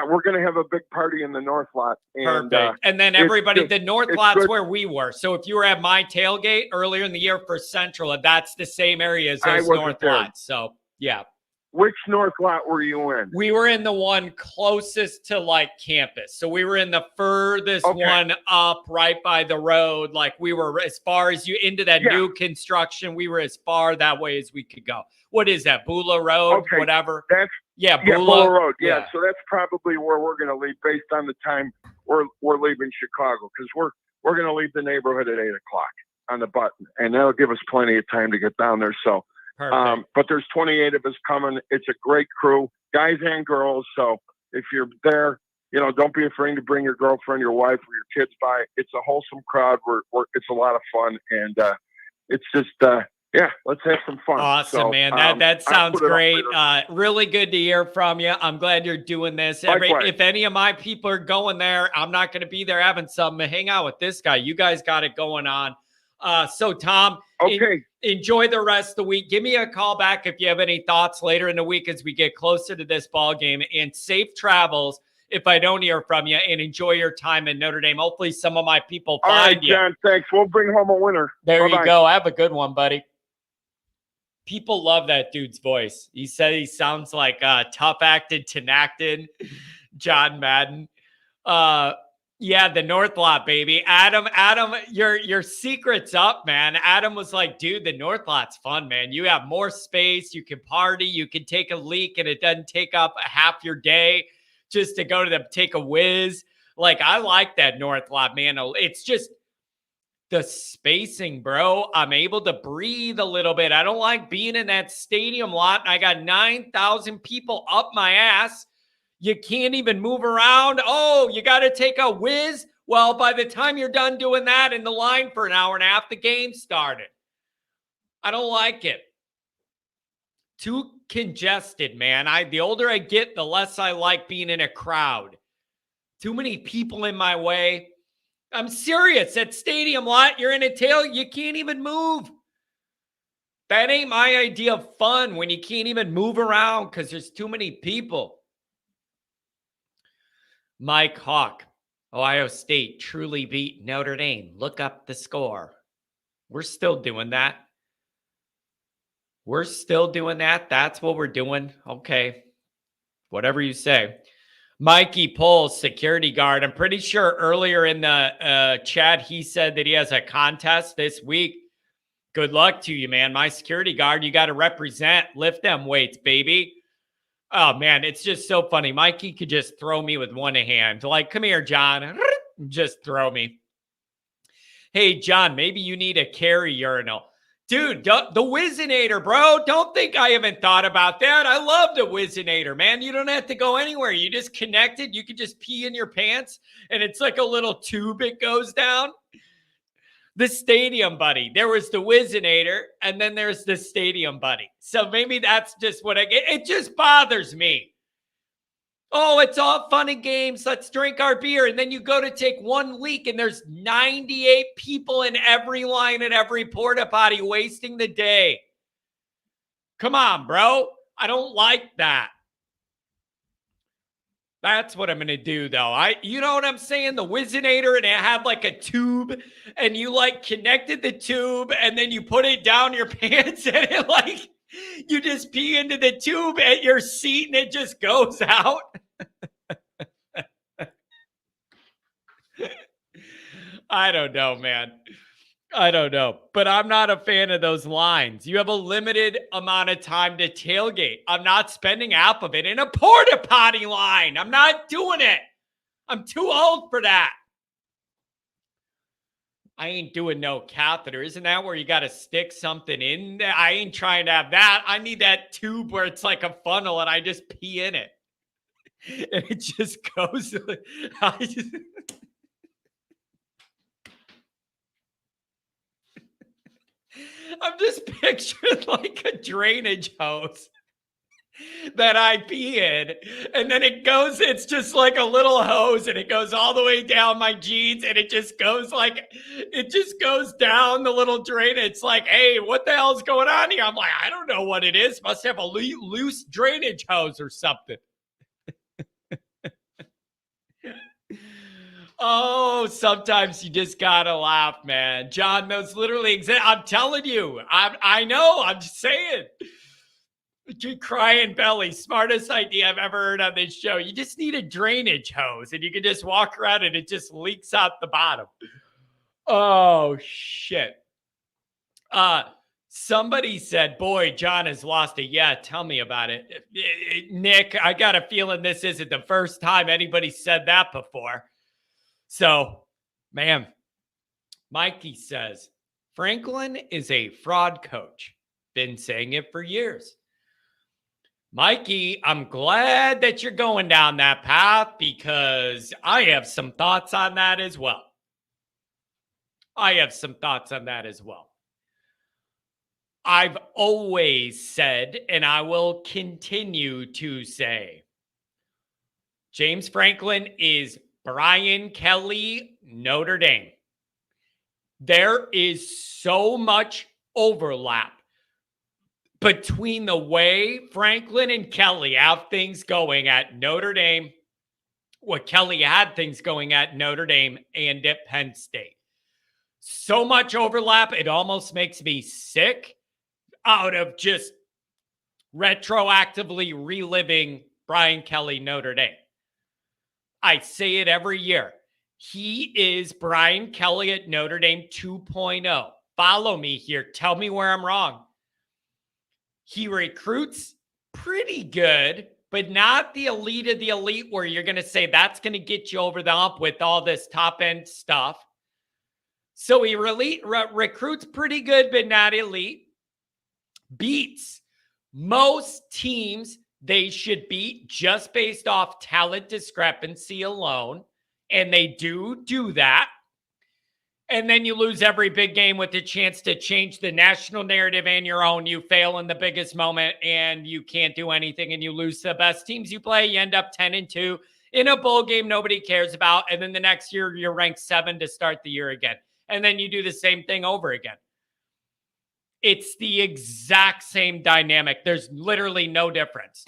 we're going to have a big party in the north lot. And, perfect. And then the north lot's where we were. So if you were at my tailgate earlier in the year for Central, that's the same area as those north lots. So, yeah. Which north lot were you in? We were in the one closest to campus. So we were in the furthest one up right by the road. Like we were as far as you into that new construction. We were as far that way as we could go. What is that? Bula Road, whatever. Bula Road. Yeah. So that's probably where we're going to leave based on the time we're leaving Chicago. Cause we're going to leave the neighborhood at 8:00 on the button, and that'll give us plenty of time to get down there. So, but there's 28 of us coming. It's a great crew, guys and girls. So if you're there, don't be afraid to bring your girlfriend, your wife, or your kids by. It's a wholesome crowd. It's a lot of fun, and it's just let's have some fun. Awesome, man. That sounds great. Really good to hear from you. I'm glad you're doing this. If any of my people are going there, I'm not going to be there having something to hang out with this guy. You guys got it going on. So Tom, enjoy the rest of the week. Give me a call back if you have any thoughts later in the week as we get closer to this ball game, and safe travels if I don't hear from you, and enjoy your time in Notre Dame. Hopefully some of my people find you. All right, John, thanks. We'll bring home a winner. There you go. Have a good one, buddy. People love that dude's voice. He said he sounds like tough acted, Tinactin, John Madden. The North lot, baby. Adam, your secret's up, man. Adam was like, dude, the North lot's fun, man. You have more space. You can party. You can take a leak, and it doesn't take up half your day just to go to take a whiz. Like, I like that North lot, man. It's just the spacing, bro. I'm able to breathe a little bit. I don't like being in that stadium lot. I got 9,000 people up my ass. You can't even move around. Oh, you got to take a whiz. Well, by the time you're done doing that in the line for an hour and a half, the game started. I don't like it. Too congested, man. The older I get, the less I like being in a crowd. Too many people in my way. I'm serious. At stadium lot, you're in a tail. You can't even move. That ain't my idea of fun when you can't even move around because there's too many people. Mike Hawk, Ohio State truly beat Notre Dame. Look up the score. We're still doing that. That's what we're doing. Okay. Whatever you say. Mikey Poles, security guard. I'm pretty sure earlier in the chat, he said that he has a contest this week. Good luck to you, man. My security guard, you got to represent. Lift them weights, baby. Oh, man, it's just so funny. Mikey could just throw me with one hand. Like, come here, John. Just throw me. Hey, John, maybe you need a carry urinal. Dude, the Whizzinator, bro. Don't think I haven't thought about that. I love the Whizzinator, man. You don't have to go anywhere. You just connect it. You can just pee in your pants, and it's like a little tube it goes down. The Stadium Buddy. There was the Whizzinator, and then there's the Stadium Buddy. So maybe that's just what I get. It just bothers me. Oh, it's all fun and games. Let's drink our beer. And then you go to take one leak, and there's 98 people in every line at every porta potty wasting the day. Come on, bro. I don't like that. That's what I'm going to do, though. You know what I'm saying? The Whizzinator, and it had like a tube, and you like connected the tube, and then you put it down your pants, and it like, you just pee into the tube at your seat, and it just goes out. I don't know, man. I don't know. But I'm not a fan of those lines. You have a limited amount of time to tailgate. I'm not spending half of it in a porta potty line. I'm not doing it. I'm too old for that. I ain't doing no catheter. Isn't that where you got to stick something in there? I ain't trying to have that. I need that tube where it's like a funnel and I just pee in it. And it just goes. I'm just picturing like a drainage hose that I pee in, and then it's just like a little hose, and it goes all the way down my jeans, and it just goes down the little drain. It's like, hey, what the hell is going on here? I'm like, I don't know what it is. Must have a loose drainage hose or something. Oh, sometimes you just gotta laugh, man. John, those literally exist. I'm telling you. I know. I'm just saying. Crying belly, smartest idea I've ever heard on this show. You just need a drainage hose, and you can just walk around, and it just leaks out the bottom. Oh shit. Somebody said, boy, John has lost it. Yeah, tell me about it. Nick, I got a feeling this isn't the first time anybody said that before. So, man, Mikey says, Franklin is a fraud coach. Been saying it for years. Mikey, I'm glad that you're going down that path because I have some thoughts on that as well. I've always said, and I will continue to say, James Franklin is Brian Kelly, Notre Dame. There is so much overlap between the way Franklin and Kelly have things going at Notre Dame, what Kelly had things going at Notre Dame and at Penn State. So much overlap, it almost makes me sick out of just retroactively reliving Brian Kelly, Notre Dame. I say it every year. He is Brian Kelly at Notre Dame 2.0. Follow me here. Tell me where I'm wrong. He recruits pretty good, but not the elite of the elite where you're going to say that's going to get you over the hump with all this top-end stuff. So he recruits pretty good, but not elite. Beats most teams they should beat just based off talent discrepancy alone. And they do that. And then you lose every big game with the chance to change the national narrative and your own. You fail in the biggest moment and you can't do anything and you lose to the best teams you play. You end up 10-2 in a bowl game nobody cares about. And then the next year you're ranked 7 to start the year again. And then you do the same thing over again. It's the exact same dynamic. There's literally no difference.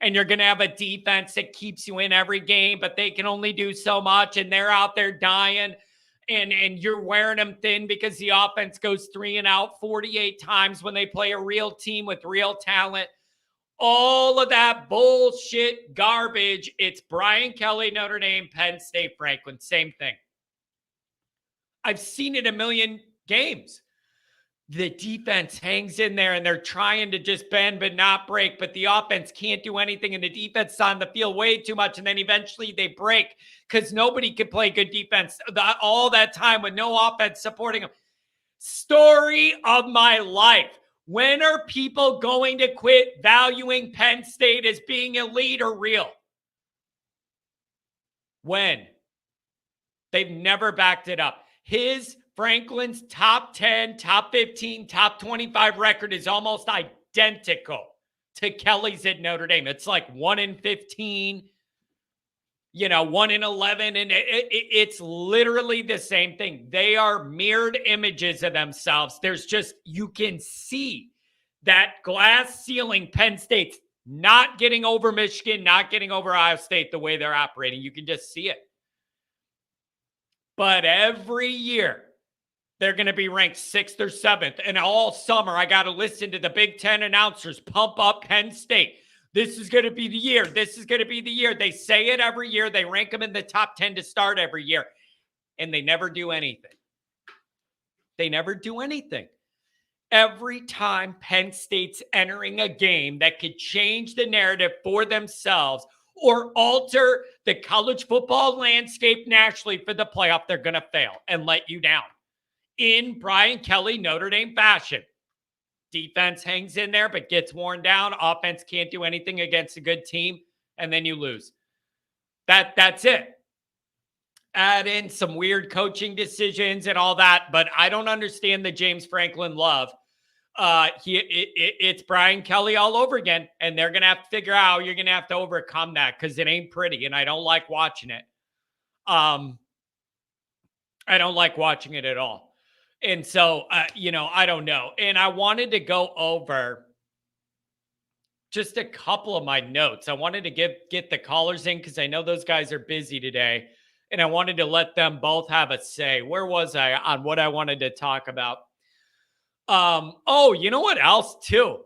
And you're going to have a defense that keeps you in every game, but they can only do so much, and they're out there dying, and you're wearing them thin because the offense goes 3 and out 48 times when they play a real team with real talent. All of that bullshit garbage. It's Brian Kelly, Notre Dame, Penn State, Franklin. Same thing. I've seen it a million games. The defense hangs in there and they're trying to just bend but not break, but the offense can't do anything and the defense is on the field way too much, and then eventually they break because nobody could play good defense all that time with no offense supporting them. Story of my life. When are people going to quit valuing Penn State as being elite or real? When? They've never backed it up. Franklin's top 10, top 15, top 25 record is almost identical to Kelly's at Notre Dame. It's like 1-15, 1-11, and it's literally the same thing. They are mirrored images of themselves. You can see that glass ceiling. Penn State's not getting over Michigan, not getting over Ohio State the way they're operating. You can just see it. But every year, they're going to be ranked 6th or 7th. And all summer, I got to listen to the Big Ten announcers pump up Penn State. This is going to be the year. This is going to be the year. They say it every year. They rank them in the top 10 to start every year. And they never do anything. They never do anything. Every time Penn State's entering a game that could change the narrative for themselves or alter the college football landscape nationally for the playoff, they're going to fail and let you down. In Brian Kelly, Notre Dame fashion. Defense hangs in there, but gets worn down. Offense can't do anything against a good team, and then you lose. That's it. Add in some weird coaching decisions and all that, but I don't understand the James Franklin love. It's Brian Kelly all over again, and they're going to have to figure out how you're going to have to overcome that because it ain't pretty, and I don't like watching it. I don't like watching it at all. And so, I don't know. And I wanted to go over just a couple of my notes. I wanted to get the callers in because I know those guys are busy today. And I wanted to let them both have a say. Where was I on what I wanted to talk about? You know what else, too?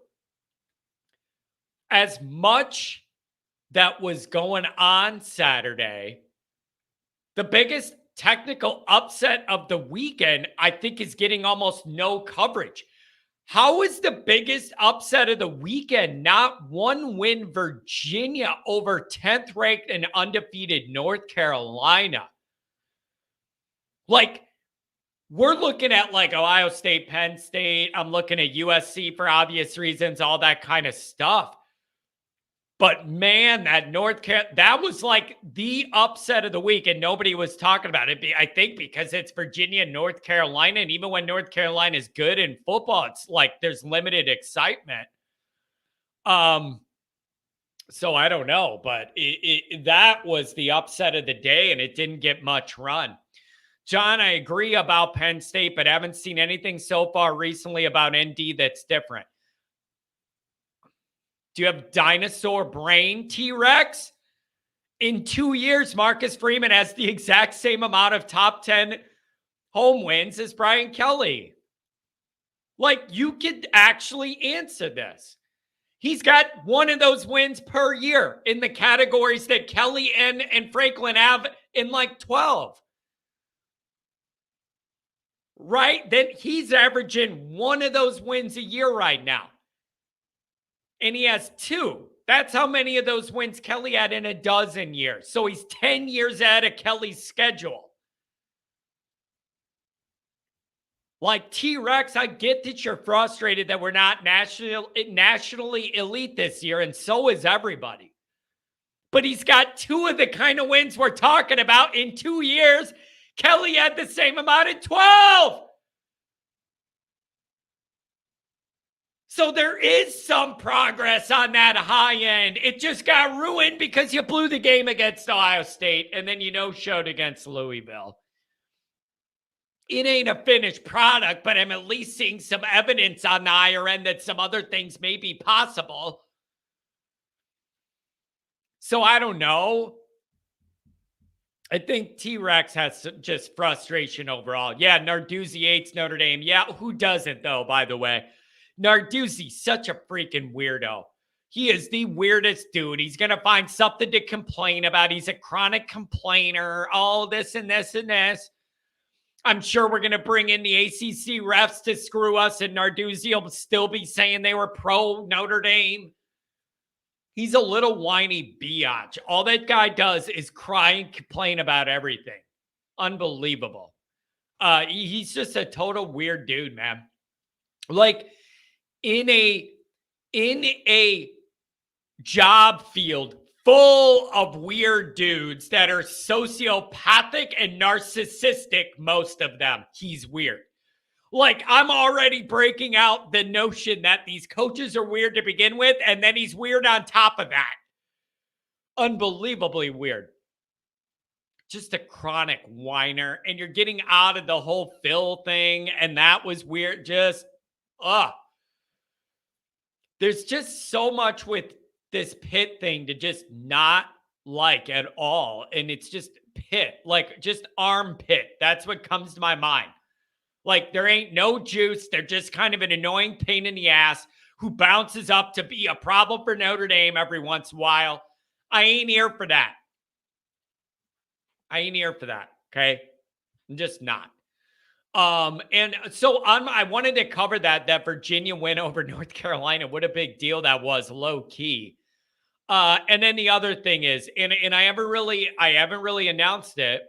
As much that was going on Saturday, the biggest technical upset of the weekend, I think, is getting almost no coverage. How is the biggest upset of the weekend not one-win Virginia over 10th ranked and undefeated North Carolina? Like, we're looking at like Ohio State, Penn State. I'm looking at USC for obvious reasons, all that kind of stuff. But man, that that was like the upset of the week, and nobody was talking about it. I think because it's Virginia and North Carolina, and even when North Carolina is good in football, it's like there's limited excitement. So I don't know, but that was the upset of the day, and it didn't get much run. John, I agree about Penn State, but haven't seen anything so far recently about ND that's different. Do you have dinosaur brain, T-Rex? In 2 years, Marcus Freeman has the exact same amount of top 10 home wins as Brian Kelly. Like, you could actually answer this. He's got one of those wins per year in the categories that Kelly and Franklin have in like 12. Right? Then he's averaging one of those wins a year right now. And he has 2. That's how many of those wins Kelly had in a dozen years. So he's 10 years ahead of Kelly's schedule. Like T-Rex, I get that you're frustrated that we're not nationally elite this year, and so is everybody. But he's got 2 of the kind of wins we're talking about in 2 years. Kelly had the same amount in 12. So there is some progress on that high end. It just got ruined because you blew the game against Ohio State and then you no-showed against Louisville. It ain't a finished product, but I'm at least seeing some evidence on the higher end that some other things may be possible. So I don't know. I think T-Rex has just frustration overall. Yeah, Narduzzi hates Notre Dame. Yeah, who doesn't, though, by the way? Narduzzi, such a freaking weirdo. He is the weirdest dude. He's going to find something to complain about. He's a chronic complainer, all this and this and this. I'm sure we're going to bring in the ACC refs to screw us, and Narduzzi will still be saying they were pro Notre Dame. He's a little whiny biatch. All that guy does is cry and complain about everything. Unbelievable. He's just a total weird dude, man. Like in a job field full of weird dudes that are sociopathic and narcissistic, most of them, he's weird. Like, I'm already breaking out the notion that these coaches are weird to begin with, and then he's weird on top of that. Unbelievably weird. Just a chronic whiner, and you're getting out of the whole Phil thing, and that was weird. Just, there's just so much with this Pitt thing to just not like at all. And it's just Pitt, like just armpit. That's what comes to my mind. Like there ain't no juice. They're just kind of an annoying pain in the ass who bounces up to be a problem for Notre Dame every once in a while. I ain't here for that. Okay. I'm just not. And so I wanted to cover that Virginia win over North Carolina. What a big deal that was, low key. And then the other thing is, and I haven't really announced it.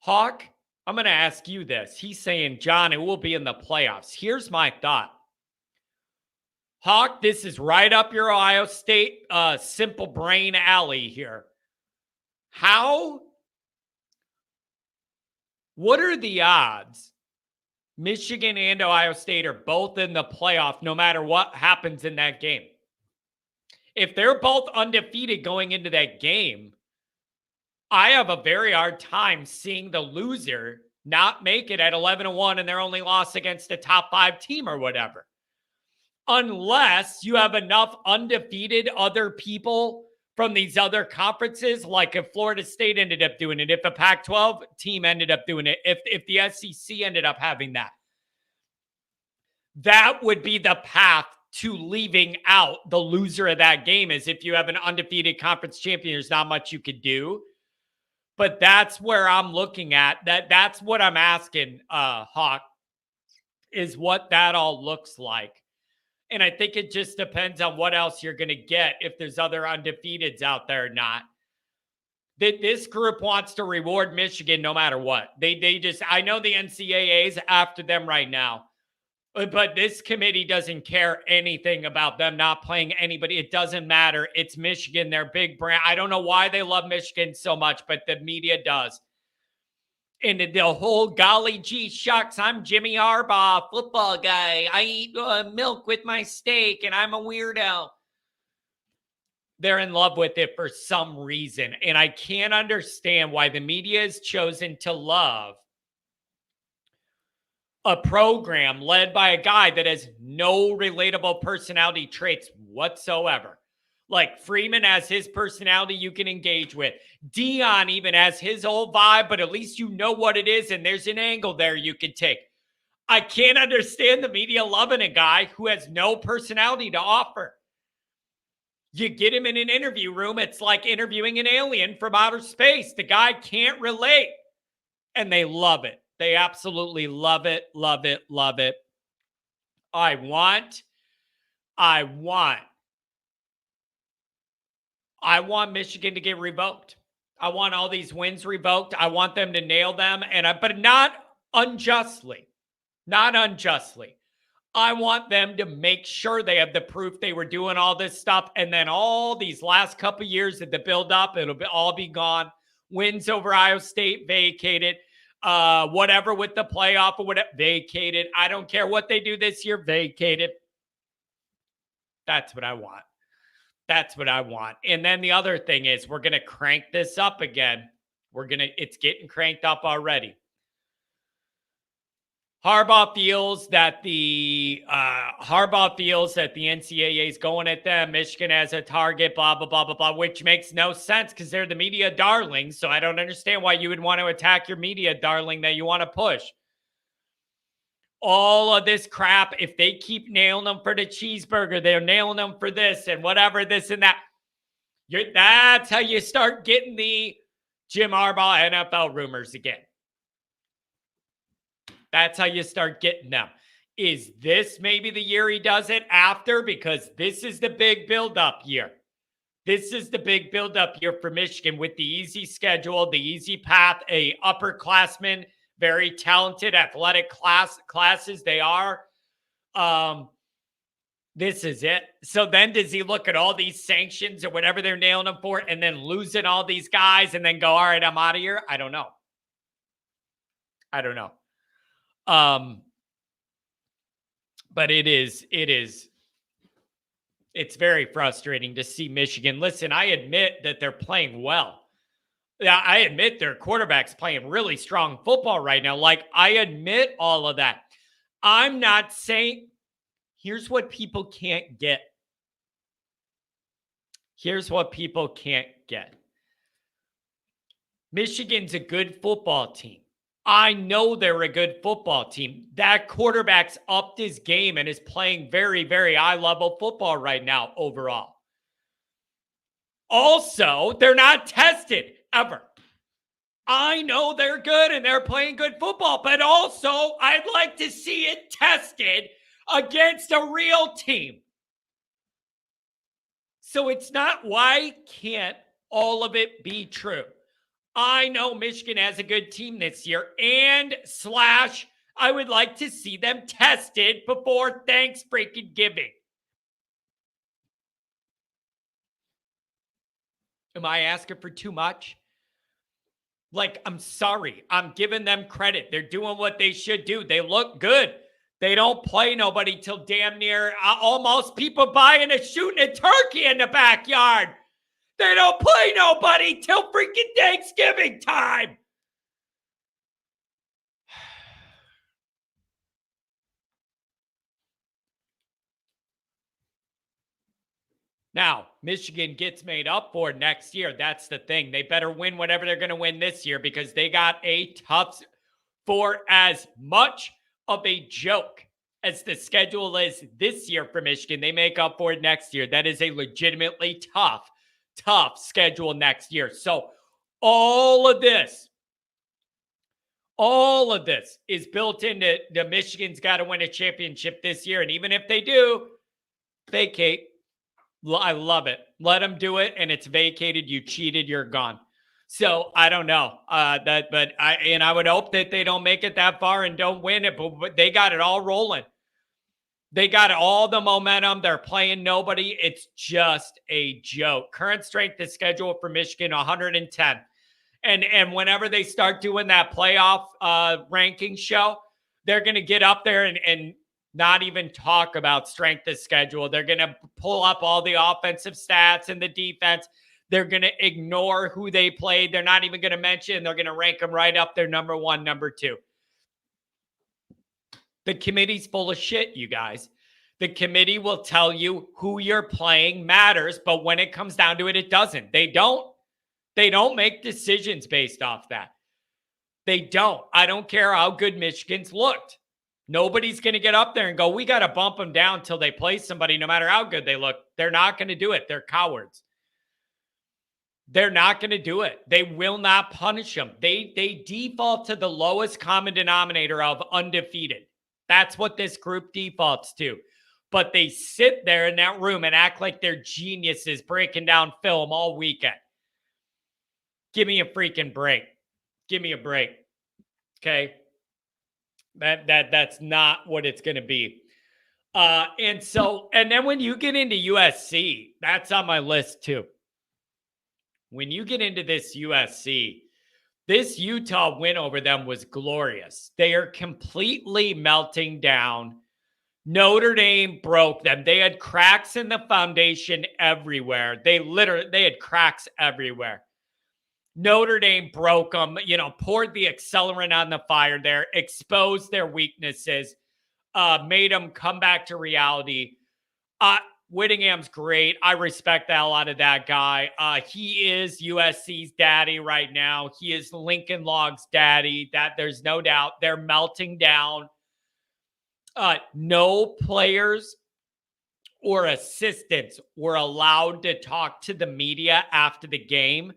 Hawk, I'm going to ask you this. He's saying, John, it will be in the playoffs. Here's my thought. Hawk, this is right up your Ohio State simple brain alley here. What are the odds Michigan and Ohio State are both in the playoff no matter what happens in that game? If they're both undefeated going into that game, I have a very hard time seeing the loser not make it at 11-1 and their only loss against a top 5 team or whatever. Unless you have enough undefeated other people from these other conferences, like if Florida State ended up doing it, if a Pac-12 team ended up doing it, if the SEC ended up having that, that would be the path to leaving out the loser of that game. Is if you have an undefeated conference champion, there's not much you could do. But that's where I'm looking at. That's what I'm asking, Hawk, is what that all looks like. And I think it just depends on what else you're going to get if there's other undefeateds out there or not. This group wants to reward Michigan no matter what. They just, I know the NCAA's after them right now, but this committee doesn't care anything about them not playing anybody. It doesn't matter. It's Michigan, their big brand. I don't know why they love Michigan so much, but the media does. And the whole golly gee shucks, I'm Jimmy Harbaugh, football guy. I eat milk with my steak and I'm a weirdo. They're in love with it for some reason. And I can't understand why the media has chosen to love a program led by a guy that has no relatable personality traits whatsoever. Like Freeman has his personality you can engage with. Dion even has his old vibe, but at least you know what it is and there's an angle there you can take. I can't understand the media loving a guy who has no personality to offer. You get him in an interview room, it's like interviewing an alien from outer space. The guy can't relate. And they love it. They absolutely love it, love it, love it. I want Michigan to get revoked. I want all these wins revoked. I want them to nail them, but not unjustly. Not unjustly. I want them to make sure they have the proof they were doing all this stuff, and then all these last couple of years of the build-up, all be gone. Wins over Ohio State, vacated. Whatever with the playoff or whatever, vacated. I don't care what they do this year, vacated. That's what I want. That's what I want. And then the other thing is we're going to crank this up again. It's getting cranked up already. Harbaugh feels that the NCAA is going at them. Michigan has a target, blah, blah, blah, blah, blah, which makes no sense because they're the media darling. So I don't understand why you would want to attack your media darling that you want to push. all of this crap, if they keep nailing them for the cheeseburger, they're nailing them for this and whatever, this and that. That's how you start getting the Jim Harbaugh NFL rumors again. That's how you start getting them. Is this maybe the year he does it after? Because this is the big build-up year. This is the big build-up year for Michigan with the easy schedule, the easy path, a upperclassman, very talented athletic classes they are. This is it. So then does he look at all these sanctions or whatever they're nailing him for and then losing all these guys and then go, all right, I'm out of here? I don't know. But it's very frustrating to see Michigan. Listen, I admit that they're playing well. Yeah, I admit their quarterback's playing really strong football right now. Like, I admit all of that. I'm not saying, here's what people can't get. Here's what people can't get. Michigan's a good football team. I know they're a good football team. That quarterback's upped his game and is playing very, very high-level football right now overall. Also, they're not tested ever. I know they're good and they're playing good football, but also I'd like to see it tested against a real team. So it's not, why can't all of it be true? I know Michigan has a good team this year and / I would like to see them tested before Thanksgiving. Am I asking for too much? Like, I'm sorry. I'm giving them credit. They're doing what they should do. They look good. They don't play nobody till damn near almost people buying and shooting a turkey in the backyard. They don't play nobody till freaking Thanksgiving time. Now, Michigan gets made up for next year. That's the thing. They better win whatever they're going to win this year because they got a tough, for as much of a joke as the schedule is this year for Michigan, they make up for it next year. That is a legitimately tough schedule next year. So all of this is built into the Michigan's got to win a championship this year. And even if they do, vacate. I love it. Let them do it, and it's vacated. You cheated. You're gone. So I don't know but I would hope that they don't make it that far and don't win it. But they got it all rolling. They got all the momentum. They're playing nobody. It's just a joke. Current strength of schedule for Michigan, 110. And whenever they start doing that playoff ranking show, they're going to get up there and not even talk about strength of schedule. They're going to pull up all the offensive stats and the defense. They're going to ignore who they played. They're not even going to mention. They're going to rank them right up there, number 1, number 2. The committee's full of shit, you guys. The committee will tell you who you're playing matters, but when it comes down to it, it doesn't. They don't make decisions based off that. They don't. I don't care how good Michigan's looked. Nobody's going to get up there and go, we got to bump them down till they play somebody, no matter how good they look. They're not going to do it. They're cowards. They're not going to do it. They will not punish them. They default to the lowest common denominator of undefeated. That's what this group defaults to. But they sit there in that room and act like they're geniuses breaking down film all weekend. Give me a freaking break. Give me a break. Okay? That's not what it's going to be. And then when you get into USC, that's on my list too. When you get into this USC, this Utah win over them was glorious. They are completely melting down. Notre Dame broke them. They had cracks in the foundation everywhere. They had cracks everywhere. Notre Dame broke them, poured the accelerant on the fire there, exposed their weaknesses, made them come back to reality. Whittingham's great. I respect the hell out of that guy. He is USC's daddy right now. He is Lincoln Log's daddy. That there's no doubt. They're melting down. No players or assistants were allowed to talk to the media after the game.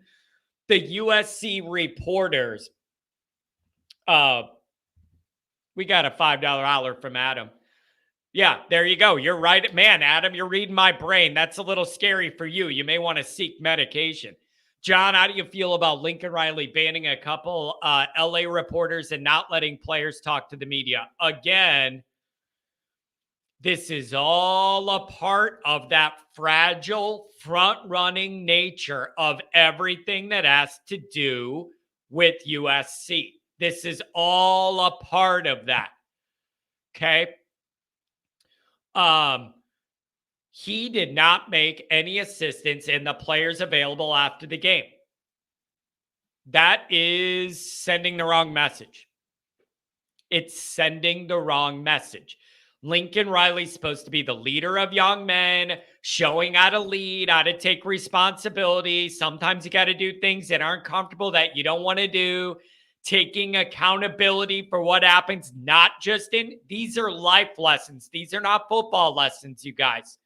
The USC reporters, we got a $5 holler from Adam. Yeah, there you go. You're right. Man, Adam, you're reading my brain. That's a little scary for you. You may want to seek medication. John, how do you feel about Lincoln Riley banning a couple LA reporters and not letting players talk to the media? Again, this is all a part of that fragile front-running nature of everything that has to do with USC. This is all a part of that. Okay? He did not make any assistance in the players available after the game. That is sending the wrong message. It's sending the wrong message. Lincoln Riley's supposed to be the leader of young men, showing how to lead, how to take responsibility. Sometimes you got to do things that aren't comfortable that you don't want to do. Taking accountability for what happens, not just in, these are life lessons. These are not football lessons, you guys.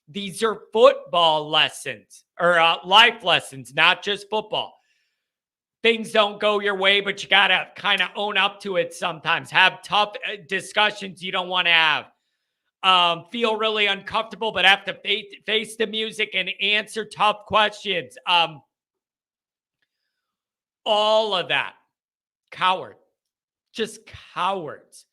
These are football lessons or life lessons, not just football. Things don't go your way, but you got to kind of own up to it sometimes. Have tough discussions you don't want to have. Feel really uncomfortable, but have to face the music and answer tough questions. All of that. Coward. Just cowards.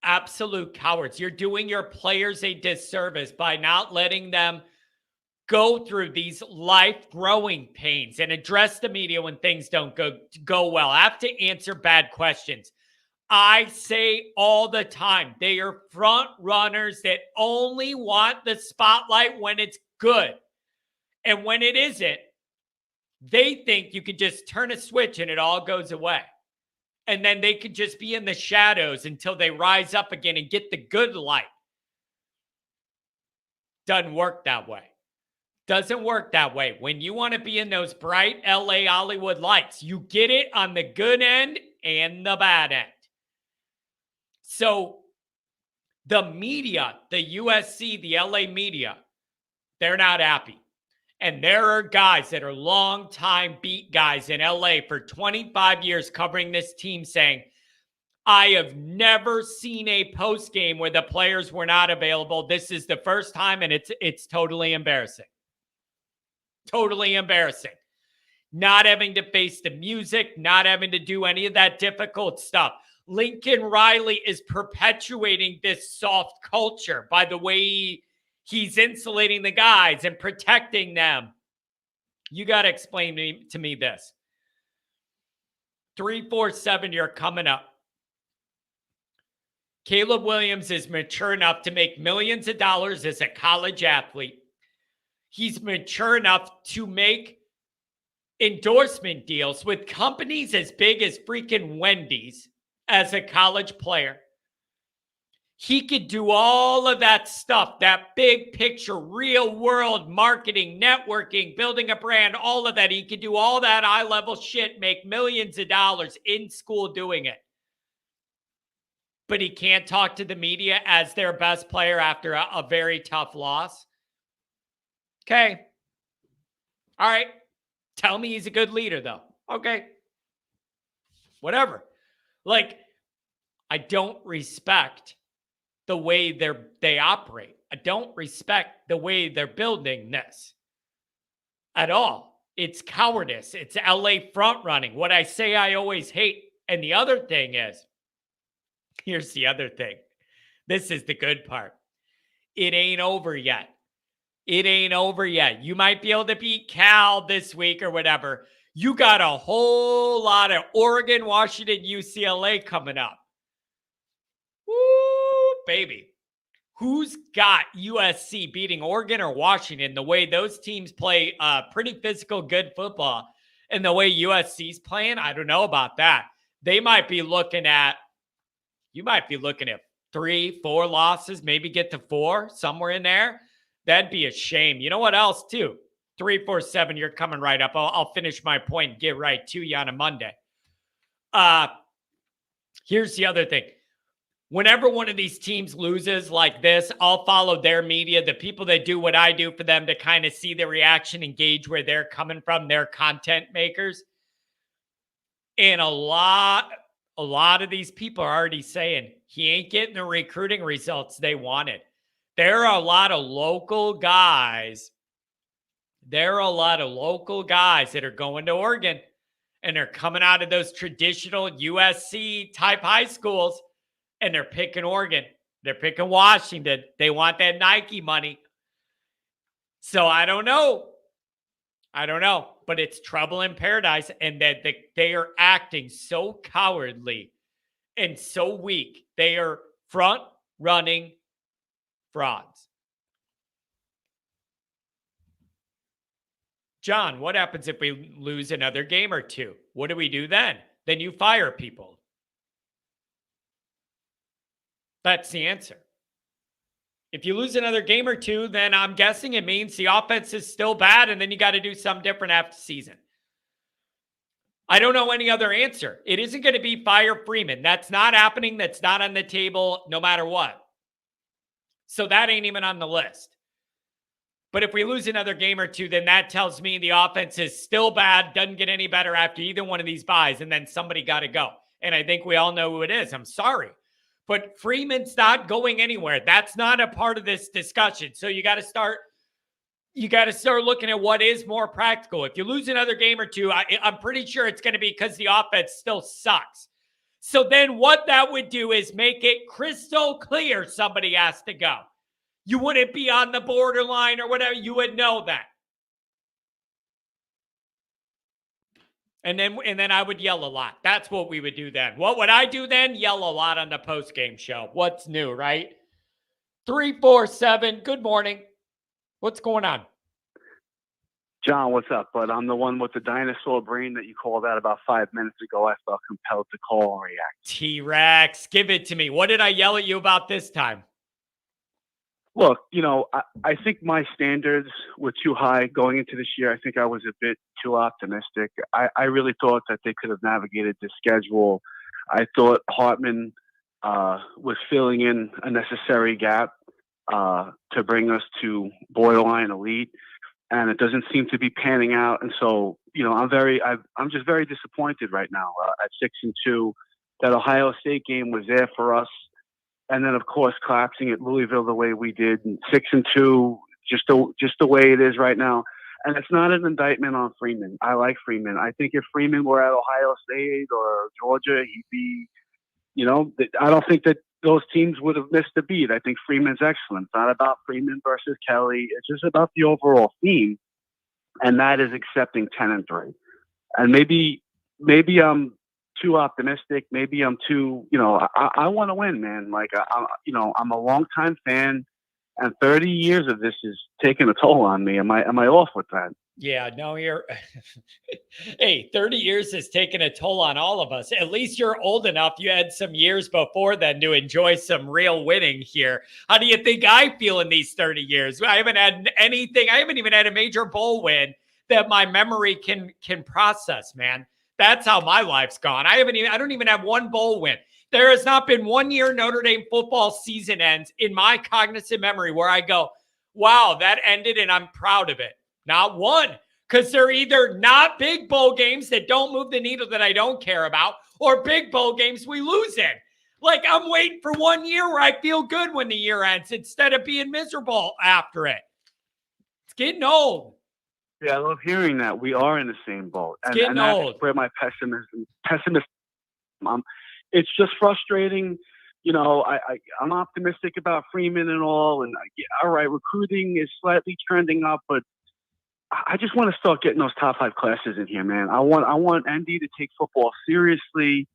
Absolute cowards. You're doing your players a disservice by not letting them go through these life growing pains and address the media when things don't go well. Have to answer bad questions. I say all the time, they are front runners that only want the spotlight when it's good. And when it isn't, they think you could just turn a switch and it all goes away. And then they could just be in the shadows until they rise up again and get the good light. Doesn't work that way. Doesn't work that way. When you want to be in those bright LA Hollywood lights, you get it on the good end and the bad end. So the media, the USC, the LA media, they're not happy. And there are guys that are longtime beat guys in LA for 25 years covering this team saying, I have never seen a post game where the players were not available. This is the first time, and it's totally embarrassing. Totally embarrassing. Not having to face the music, not having to do any of that difficult stuff. Lincoln Riley is perpetuating this soft culture by the way he's insulating the guys and protecting them. You got to explain to me this. 347, you're coming up. Caleb Williams is mature enough to make millions of dollars as a college athlete. He's mature enough to make endorsement deals with companies as big as freaking Wendy's as a college player. He could do all of that stuff, that big picture, real world marketing, networking, building a brand, all of that. He could do all that high level shit, make millions of dollars in school doing it. But he can't talk to the media as their best player after a very tough loss. Okay. All right. Tell me he's a good leader, though. Okay. Whatever. Like, I don't respect the way they operate. I don't respect the way they're building this at all. It's cowardice. It's LA front running. What I say I always hate. And the other thing is, here's the other thing. This is the good part. It ain't over yet. It ain't over yet. You might be able to beat Cal this week or whatever. You got a whole lot of Oregon, Washington, UCLA coming up. Woo, baby. Who's got USC beating Oregon or Washington the way those teams play pretty physical, good football? And the way USC's playing, I don't know about that. You might be looking at 3-4 losses, maybe get to 4, somewhere in there. That'd be a shame. You know what else, too? 347, you're coming right up. I'll finish my point and get right to you on a Monday. Here's the other thing. whenever one of these teams loses like this, I'll follow their media, the people that do what I do for them to kind of see the reaction, engage where they're coming from, their content makers. And a lot of these people are already saying he ain't getting the recruiting results they wanted. There are a lot of local guys. There are a lot of local guys that are going to Oregon, and they're coming out of those traditional USC type high schools, and they're picking Oregon. They're picking Washington. They want that Nike money. So I don't know. But it's trouble in paradise, and that they are acting so cowardly and so weak. They are front-running frauds. John, what happens if we lose another game or two? What do we do then? Then you fire people. That's the answer. If you lose another game or two, then I'm guessing it means the offense is still bad, and then you got to do something different after season. I don't know any other answer. It isn't going to be fire Freeman. That's not happening. That's not on the table no matter what. So that ain't even on the list. But if we lose another game or two, then that tells me the offense is still bad, doesn't get any better after either one of these buys, and then somebody got to go. And I think we all know who it is. I'm sorry. But Freeman's not going anywhere. That's not a part of this discussion. So you got to start looking at what is more practical. If you lose another game or two, I'm pretty sure it's going to be because the offense still sucks. So then what that would do is make it crystal clear somebody has to go. You wouldn't be on the borderline or whatever. You would know that. And then I would yell a lot. That's what we would do then. What would I do then? Yell a lot on the post-game show. What's new, right? 347, good morning. What's going on? John, what's up, bud? I'm the one with the dinosaur brain that you called out about 5 minutes ago. I felt compelled to call and react. T-Rex, give it to me. What did I yell at you about this time? Look, I think my standards were too high going into this year. I think I was a bit too optimistic. I really thought that they could have navigated the schedule. I thought Hartman was filling in a necessary gap to bring us to borderline elite, and it doesn't seem to be panning out. And so, I'm just very disappointed right now at 6-2. That Ohio State game was there for us. And then, of course, collapsing at Louisville the way we did, and 6-2, just the way it is right now. And it's not an indictment on Freeman. I like Freeman. I think if Freeman were at Ohio State or Georgia, he'd be, I don't think that those teams would have missed a beat. I think Freeman's excellent. It's not about Freeman versus Kelly. It's just about the overall theme, and that is accepting 10-3. And maybe I'm too optimistic. Maybe I'm too, I want to win, man. Like, I'm a longtime fan, and 30 years of this is taking a toll on me. Am I off with that? Yeah, no, you're, hey, 30 years has taken a toll on all of us. At least you're old enough. You had some years before then to enjoy some real winning here. How do you think I feel in these 30 years? I haven't had anything. I haven't even had a major bowl win that my memory can process, man. That's how my life's gone. I don't even have one bowl win. There has not been 1 year Notre Dame football season ends in my cognizant memory where I go, wow, that ended and I'm proud of it. Not one, because they're either not big bowl games that don't move the needle that I don't care about, or big bowl games we lose in. Like, I'm waiting for 1 year where I feel good when the year ends instead of being miserable after it. It's getting old. Yeah, I love hearing that. We are in the same boat. It's getting old. That's where my pessimism. It's just frustrating. I'm optimistic about Freeman and all. And all right, recruiting is slightly trending up, but I just want to start getting those top 5 classes in here, man. I want ND to take football seriously.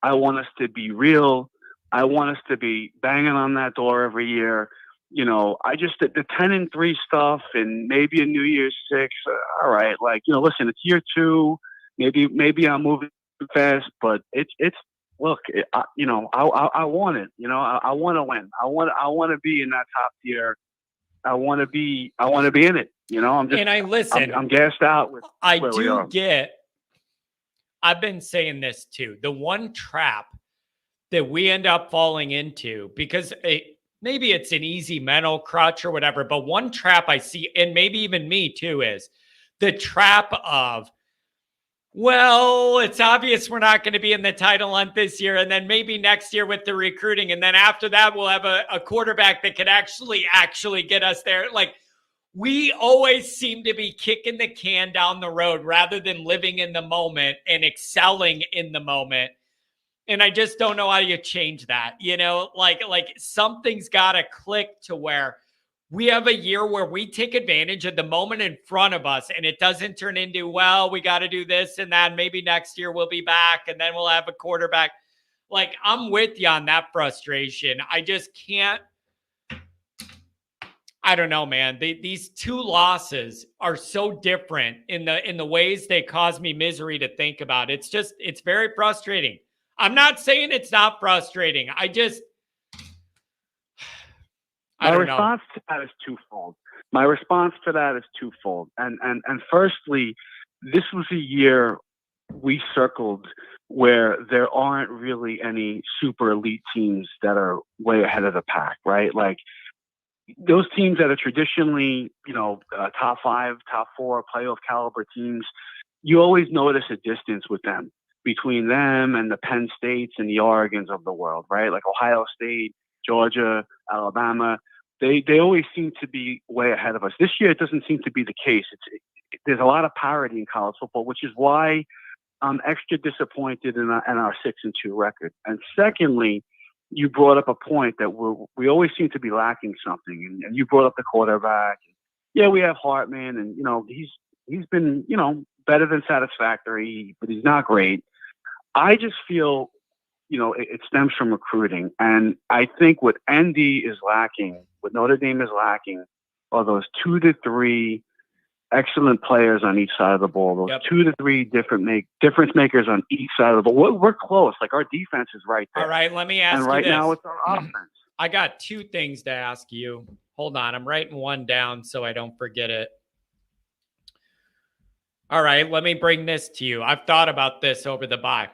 I want us to be real. I want us to be banging on that door every year. The 10-3 stuff and maybe a New Year's 6. All right. Listen, it's year 2. Maybe I'm moving fast, but look, I want it, I want to win. I want to be in that top tier. I want to be in it. I'm gassed out. I've been saying this too. The one trap that we end up falling into, because maybe it's an easy mental crutch or whatever, but one trap I see, and maybe even me too, is the trap of, well, it's obvious we're not going to be in the title hunt this year, and then maybe next year with the recruiting, and then after that we'll have a quarterback that could actually get us there. Like, we always seem to be kicking the can down the road rather than living in the moment and excelling in the moment. And I just don't know how you change that. Like something's got to click to where we have a year where we take advantage of the moment in front of us, and it doesn't turn into, well, we got to do this and that. Maybe next year we'll be back and then we'll have a quarterback. Like, I'm with you on that frustration. I just can't. I don't know, man. These two losses are so different in the ways they cause me misery to think about. It's very frustrating. I'm not saying it's not frustrating. I don't know. My response to that is twofold. And firstly, this was a year we circled where there aren't really any super elite teams that are way ahead of the pack, right? Like, those teams that are traditionally, top 5, top 4 playoff caliber teams, you always notice a distance with them, between them and the Penn States and the Oregons of the world, right? Like Ohio State, Georgia, Alabama, they always seem to be way ahead of us. This year, it doesn't seem to be the case. There's a lot of parity in college football, which is why I'm extra disappointed in our 6-2 record. And secondly, you brought up a point that we always seem to be lacking something, and you brought up the quarterback. Yeah, we have Hartman, and he's been better than satisfactory, but he's not great. I just feel it stems from recruiting, and I think what ND is lacking, what Notre Dame is lacking, are those 2 to 3 excellent players on each side of the ball. Those 2 to 3 difference makers on each side of the ball. We're close. Like, our defense is right there. All right, let me ask you this. And right now it's our offense. I got 2 things to ask you. Hold on. I'm writing one down so I don't forget it. All right, let me bring this to you. I've thought about this over the bye.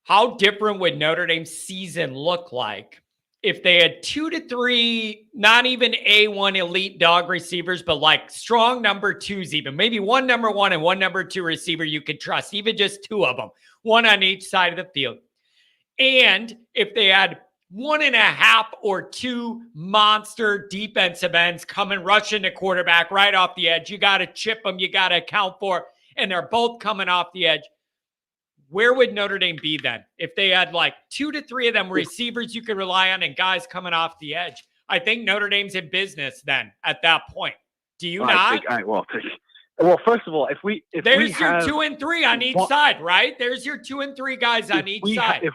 How different would Notre Dame's season look like if they had 2 to 3, not even A1 elite dog receivers, but like strong number 2s, even maybe one number 1 and one number 2 receiver you could trust, even just 2 of them, one on each side of the field. And if they had 1.5 or 2 monster defensive ends coming rushing the quarterback right off the edge, you got to chip them, you got to account for, and they're both coming off the edge. Where would Notre Dame be then if they had like 2 to 3 of them receivers you could rely on and guys coming off the edge? I think Notre Dame's in business then at that point. Do you not? Well, first of all, there's your 2 and 3 on each side, right? There's your 2 and 3 guys on each side.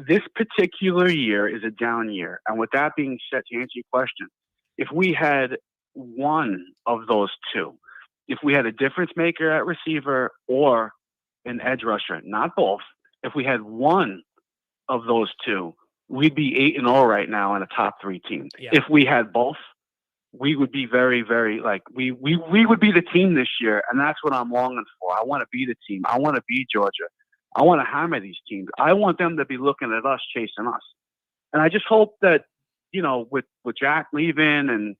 This particular year is a down year, and with that being said, to answer your question, if we had one of those 2, if we had a difference maker at receiver or an edge rusher, not both. If we had one of those 2, we'd be 8-0 right now in a top 3 team. Yeah. If we had both, we would be very, very we would be the team this year, and that's what I'm longing for. I want to be the team. I want to be Georgia. I want to hammer these teams. I want them to be looking at us, chasing us. And I just hope that with Jack leaving and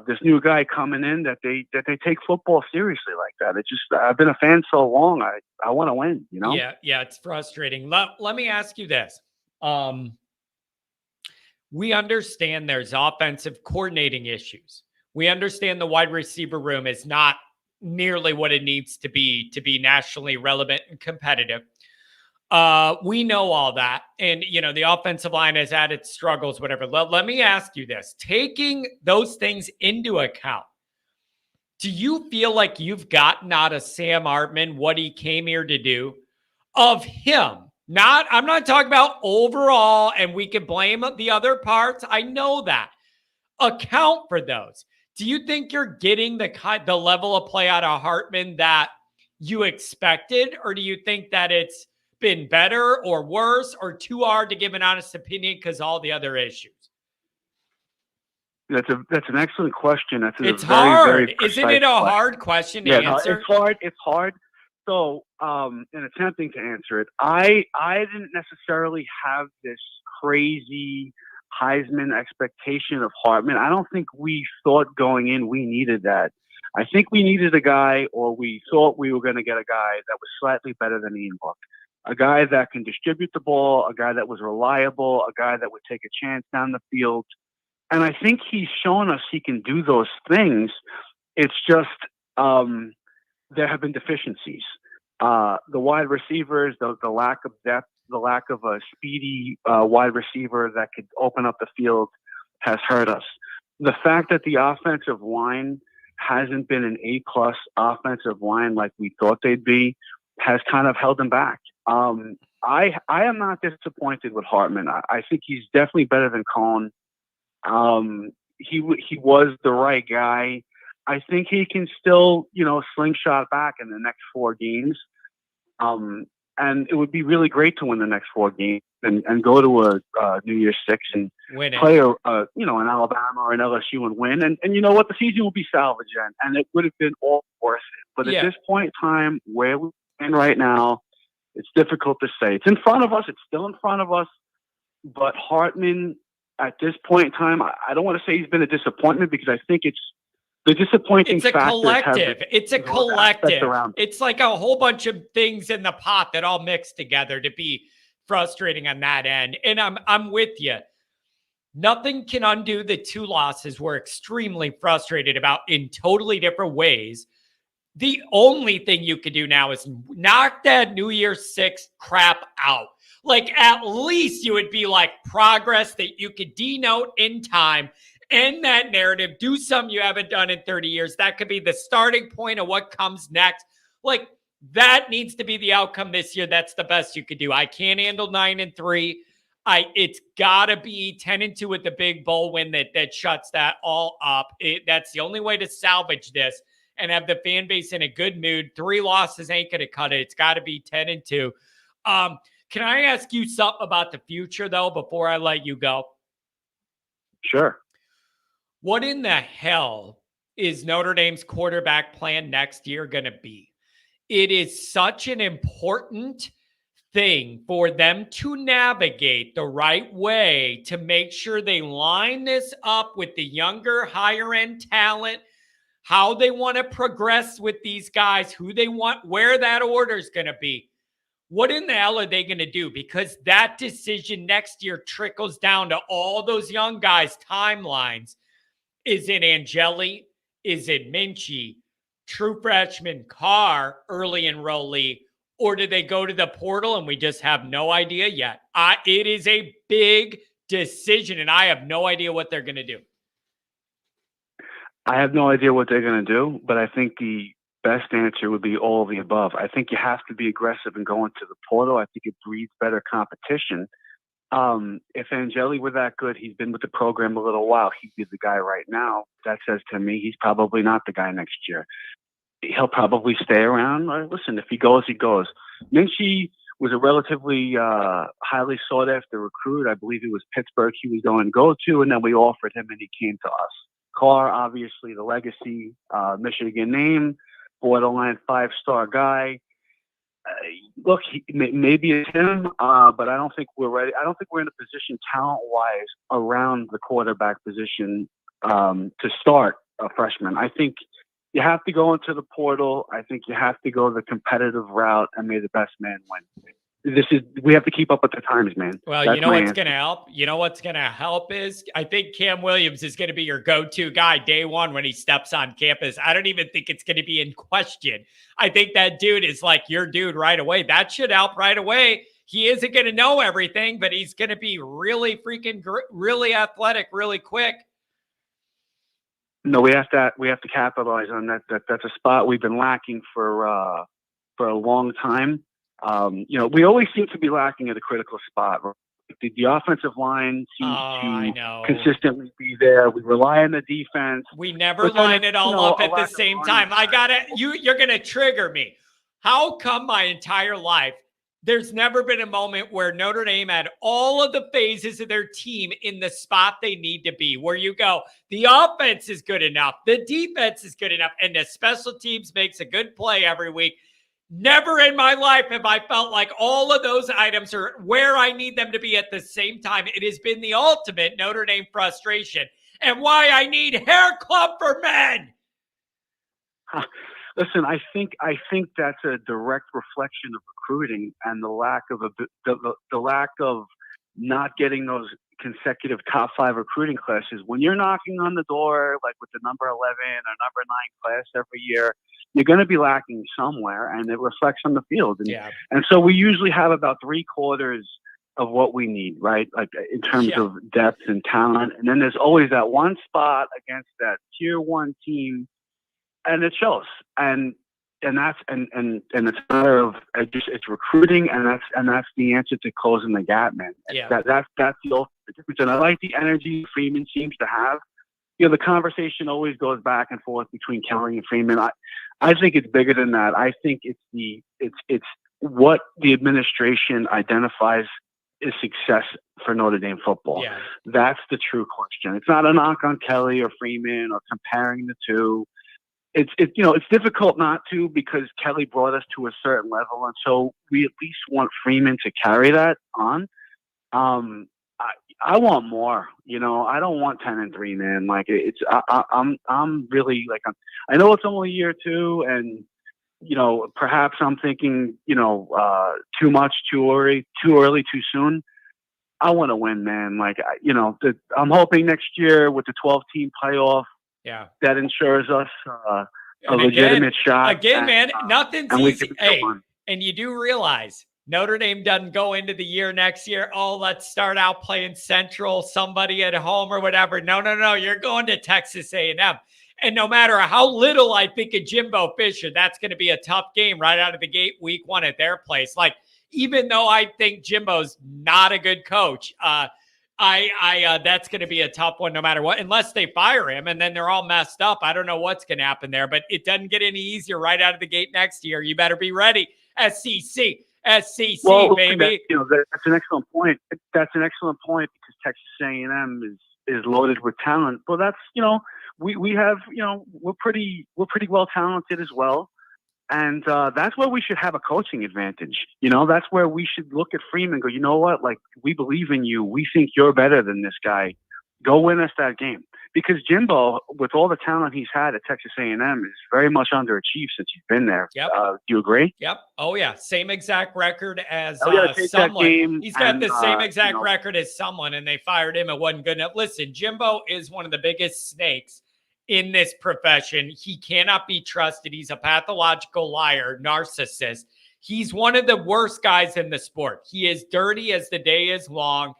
this new guy coming in, that they take football seriously like that. It's just, I've been a fan so long. I want to win, Yeah, it's frustrating. Let me ask you this. We understand there's offensive coordinating issues. We understand the wide receiver room is not nearly what it needs to be nationally relevant and competitive. We know all that. And, the offensive line has had its struggles, whatever. Let me ask you this. Taking those things into account, do you feel like you've gotten out of Sam Hartman what he came here to do? Of him. I'm not talking about overall, and we can blame the other parts. I know that. Account for those. Do you think you're getting the level of play out of Hartman that you expected? Or do you think that it's been better or worse or too hard to give an honest opinion because all the other issues? That's an excellent question. It's hard. Isn't it a hard question to answer? It's hard. So, in attempting to answer it, I didn't necessarily have this crazy Heisman expectation of Hartman. I don't think we thought going in we needed that. I think we needed a guy, or we thought we were going to get a guy that was slightly better than Ian Book. A guy that can distribute the ball, a guy that was reliable, a guy that would take a chance down the field. And I think he's shown us he can do those things. It's just there have been deficiencies. The wide receivers, the lack of depth, the lack of a speedy wide receiver that could open up the field has hurt us. The fact that the offensive line hasn't been an A-plus offensive line like we thought they'd be has kind of held them back. I am not disappointed with Hartman. I think he's definitely better than Cohn. He was the right guy. I think he can still, slingshot back in the next 4 games. And it would be really great to win the next 4 games and go to a New Year's Six and play an Alabama or an LSU and win. And you know what? The season will be salvaged and it would have been all worth it. But at this point in time, where we're in right now, it's difficult to say. It's in front of us. It's still in front of us. But Hartman, at this point in time, I don't want to say he's been a disappointment because I think it's the disappointing. It's a collective. It's a collective. It's like a whole bunch of things in the pot that all mix together to be frustrating on that end. And I'm with you. Nothing can undo the 2 losses we're extremely frustrated about in totally different ways. The only thing you could do now is knock that New Year's Six crap out. Like, at least you would be like progress that you could denote in time, end that narrative, do something you haven't done in 30 years. That could be the starting point of what comes next. Like, that needs to be the outcome this year. That's the best you could do. I can't handle 9-3. It's got to be 10-2 with the big bowl win that shuts that all up. That's the only way to salvage this and have the fan base in a good mood. 3 losses ain't going to cut it. It's got to be 10-2. Can I ask you something about the future, though, before I let you go? Sure. What in the hell is Notre Dame's quarterback plan next year going to be? It is such an important thing for them to navigate the right way to make sure they line this up with the younger, higher-end talent, how they want to progress with these guys, who they want, where that order is going to be. What in the hell are they going to do? Because that decision next year trickles down to all those young guys' timelines. Is it Angeli? Is it Minchie? True freshman Carr, early enrollee? Or do they go to the portal and we just have no idea yet? It is a big decision, and I have no idea what they're going to do. I have no idea what they're going to do, but I think the best answer would be all of the above. I think you have to be aggressive and go into the portal. I think it breeds better competition. If Angeli were that good, he's been with the program a little while. He'd be the guy right now. That says to me, he's probably not the guy next year. He'll probably stay around. Listen, if he goes, he goes. Minchie was a relatively highly sought after recruit. I believe it was Pittsburgh he was going to go to, and then we offered him and he came to us. Carr, obviously the legacy Michigan name, borderline 5-star guy. Look, maybe it's him, but I don't think we're ready. I don't think we're in a position talent-wise around the quarterback position to start a freshman. I think you have to go into the portal. I think you have to go the competitive route and may the best man win. We have to keep up with the times, man. Well, That's you know what's going to help? You know what's going to help is I think Cam Williams is going to be your go-to guy day one when he steps on campus. I don't even think it's going to be in question. I think that dude is like your dude right away. That should help right away. He isn't going to know everything, but he's going to be really freaking, really athletic, really quick. No, we have to capitalize on that. That's a spot we've been lacking for a long time. We always seem to be lacking at a critical spot. The offensive line seems to consistently be there. We rely on the defense. We never line it all up at the same time. You're going to trigger me. How come my entire life there's never been a moment where Notre Dame had all of the phases of their team in the spot they need to be, where you go, the offense is good enough, the defense is good enough, and the special teams makes a good play every week. Never in my life have I felt like all of those items are where I need them to be at the same time. It has been the ultimate Notre Dame frustration and why I need hair club for men. Listen, I think that's a direct reflection of recruiting and the lack of the lack of not getting those consecutive top 5 recruiting classes. When you're knocking on the door, like with the number 11 or number 9 class every year, you're going to be lacking somewhere, and it reflects on the field. And so we usually have about 3/4 of what we need, right? Like in terms of depth and talent. And then there's always that one spot against that tier 1 team, and it shows. And that's and it's a matter of it's recruiting, and that's the answer to closing the gap, man. Yeah. That's the ultimate difference. And I like the energy Freeman seems to have. You know, the conversation always goes back and forth between Kelly and Freeman. I think it's bigger than that. I think it's what the administration identifies is success for Notre Dame football. Yeah. That's the true question. It's not a knock on Kelly or Freeman or comparing the two. It's difficult not to, because Kelly brought us to a certain level, and so we at least want Freeman to carry that on. I want more. You know, I don't want 10-3, man. Like I'm really like I know it's only year 2, and you know perhaps I'm thinking too much, too early, too soon. I want to win, man. Like I'm hoping next year with the 12-team playoff. Yeah, that ensures us a legitimate shot. Again, man, nothing's easy. Hey, and you do realize Notre Dame doesn't go into the year next year, oh, let's start out playing Central, somebody at home or whatever. No. You're going to Texas A&M. And no matter how little I think of Jimbo Fisher, that's going to be a tough game right out of the gate week 1 at their place. Like, even though I think Jimbo's not a good coach, that's going to be a tough one no matter what, unless they fire him and then they're all messed up. I don't know what's going to happen there, but it doesn't get any easier right out of the gate next year. You better be ready. SEC, baby. That's an excellent point. That's an excellent point, because Texas A&M is loaded with talent. Well, that's, we have, we're pretty well talented as well. And that's where we should have a coaching advantage. That's where we should look at Freeman and go, you know what? Like, we believe in you. We think you're better than this guy. Go win us that game. Because Jimbo, with all the talent he's had at Texas A&M, is very much underachieved since he's been there. Yep. Do you agree? Yep. Oh, yeah. Same exact record as someone. He's got the same exact record as someone, and they fired him. It wasn't good enough. Listen, Jimbo is one of the biggest snakes in this profession. He cannot be trusted. He's a pathological liar, narcissist. He's one of the worst guys in the sport. He is dirty as the day is long.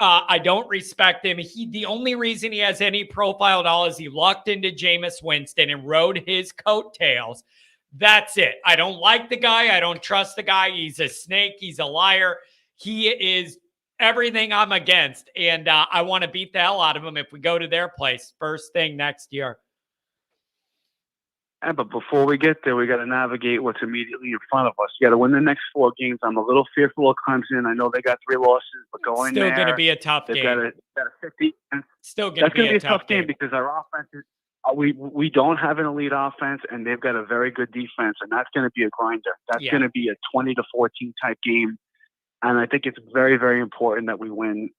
I don't respect him. The only reason he has any profile at all is he lucked into Jameis Winston and rode his coattails. That's it. I don't like the guy. I don't trust the guy. He's a snake. He's a liar. He is everything I'm against. And I want to beat the hell out of him if we go to their place first thing next year. Yeah, but before we get there, we got to navigate what's immediately in front of us. You got to win the next 4 games. I'm a little fearful of Clemson. I know they got 3 losses, but going still there, going to be a tough game. Got a 50. Still going to be a tough game because our offense is. We don't have an elite offense, and they've got a very good defense, and that's going to be a grinder. That's going to be a 20-14 type game, and I think it's very, very important that we win.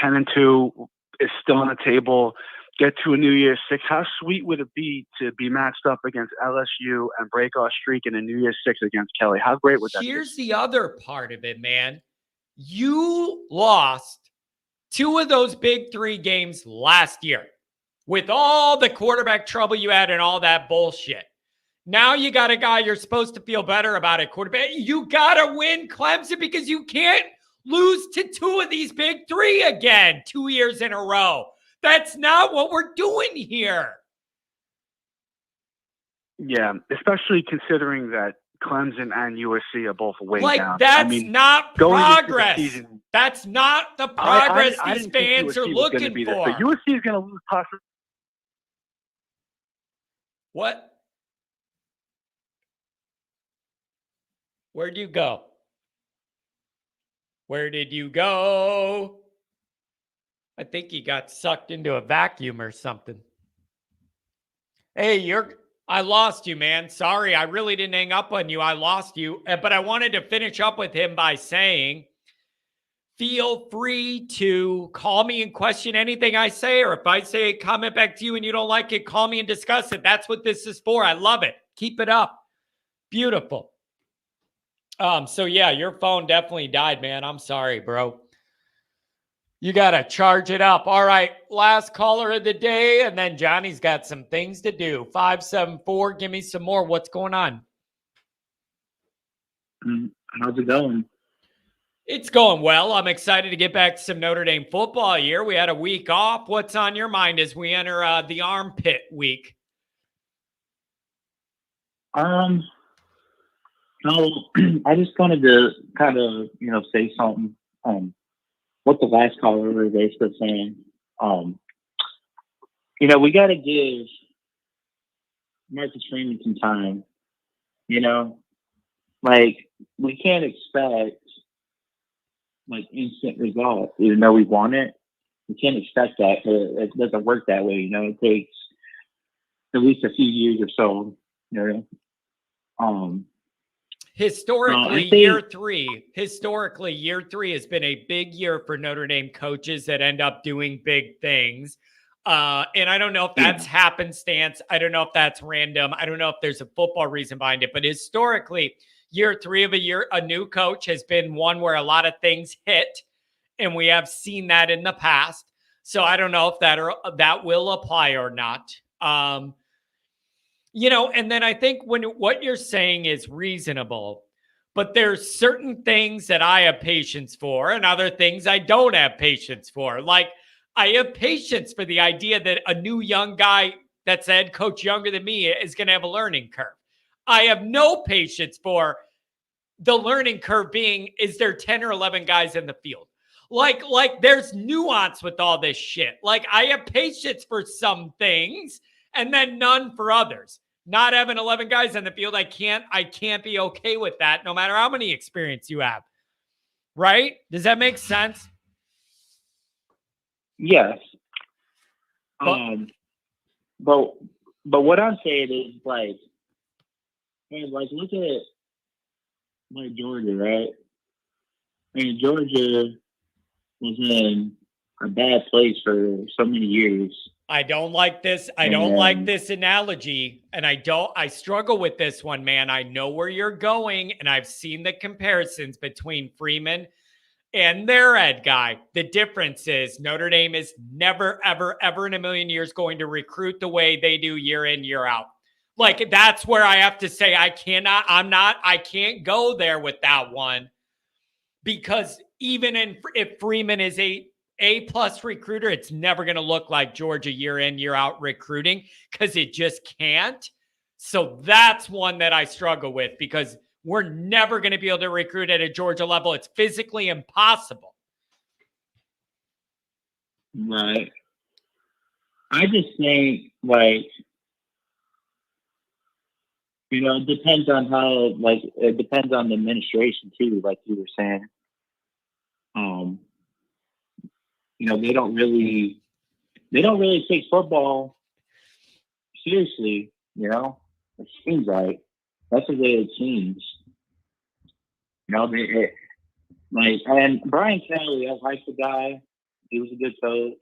10-2 is still on the table. Get to a New Year's 6. How sweet would it be to be matched up against LSU and break our streak in a New Year's 6 against Kelly? How great would that be? Here's the other part of it, man. You lost 2 of those big 3 games last year with all the quarterback trouble you had and all that bullshit. Now you got a guy you're supposed to feel better about at quarterback. You got to win Clemson, because you can't lose to 2 of these big 3 again 2 years in a row. That's not what we're doing here. Yeah, especially considering that Clemson and USC are both way down. That's not progress. That's not the progress these fans are looking for. But USC is going to lose possibly. What? Where'd you go? Where did you go? I think he got sucked into a vacuum or something. Hey, I lost you, man. Sorry, I really didn't hang up on you. I lost you. But I wanted to finish up with him by saying, feel free to call me and question anything I say, or if I say a comment back to you and you don't like it, call me and discuss it. That's what this is for. I love it. Keep it up. Beautiful. So yeah, your phone definitely died, man. I'm sorry, bro. You got to charge it up. All right, last caller of the day, and then Johnny's got some things to do. 574, give me some more. What's going on? How's it going? It's going well. I'm excited to get back to some Notre Dame football here. We had a week off. What's on your mind as we enter the armpit week? No, I just wanted to kind of, say something. What the last caller was basically saying. We got to give Marcus Freeman some time. We can't expect instant results, even though we want it. We can't expect that. It doesn't work that way. It takes at least a few years or so. Historically, year three has been a big year for Notre Dame coaches that end up doing big things. And I don't know if that's happenstance. I don't know if that's random. I don't know if there's a football reason behind it. But historically, year three of a new coach has been one where a lot of things hit. And we have seen that in the past. So I don't know if that will apply or not. And then I think what you're saying is reasonable, but there's certain things that I have patience for and other things I don't have patience for. Like, I have patience for the idea that a new young guy that's a head coach younger than me is going to have a learning curve. I have no patience for the learning curve being, is there 10 or 11 guys in the field? Like there's nuance with all this shit. Like, I have patience for some things and then none for others. Not having 11 guys in the field, I can't be okay with that no matter how many experience you have. Right? Does that make sense? Yes. But what I'm saying is look at Georgia, right? Georgia was in a bad place for so many years. I don't like this. I don't like this analogy. And I struggle with this one, man. I know where you're going, and I've seen the comparisons between Freeman and their ed guy. The difference is Notre Dame is never, ever, ever in a million years going to recruit the way they do year in, year out. Like, that's where I have to say I can't go there with that one, because even if Freeman is A+ recruiter, it's never going to look like Georgia year in, year out recruiting, because it just can't. So that's one that I struggle with, because we're never going to be able to recruit at a Georgia level. It's physically impossible. Right. I just think, it depends on how, it depends on the administration too, like you were saying. They don't really take football seriously, it seems like. That's the way it seems. And Brian Kelly, I like the guy. He was a good coach.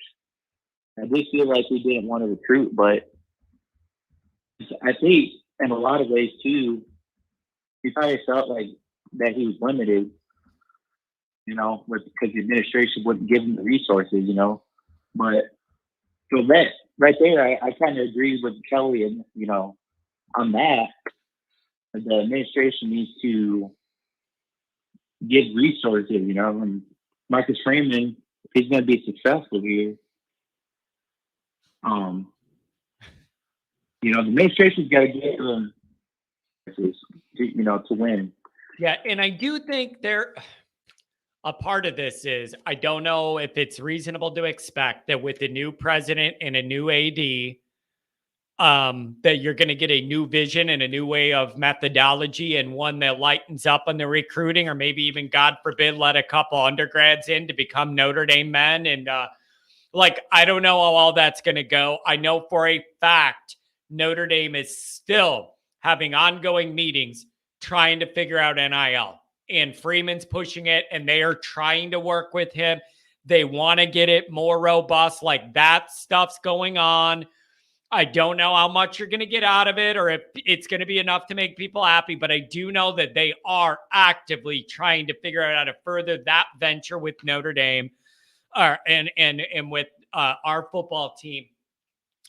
I did feel like we didn't want to recruit, but I think in a lot of ways too, he probably felt like that he was limited, because the administration wouldn't give him the resources, But so that right there, I kind of agree with Kelly, and on that, the administration needs to give resources, and Marcus Freeman, if he's going to be successful here, the administration's got to give him to win. Yeah, and I do think a part of this is, I don't know if it's reasonable to expect that with the new president and a new AD, that you're going to get a new vision and a new way of methodology, and one that lightens up on the recruiting, or maybe even, God forbid, let a couple undergrads in to become Notre Dame men. And I don't know how all that's going to go. I know for a fact Notre Dame is still having ongoing meetings trying to figure out NIL. And Freeman's pushing it, and they are trying to work with him. They want to get it more robust. Like, that stuff's going on. I don't know how much you're going to get out of it or if it's going to be enough to make people happy, but I do know that they are actively trying to figure out how to further that venture with Notre Dame and with our football team.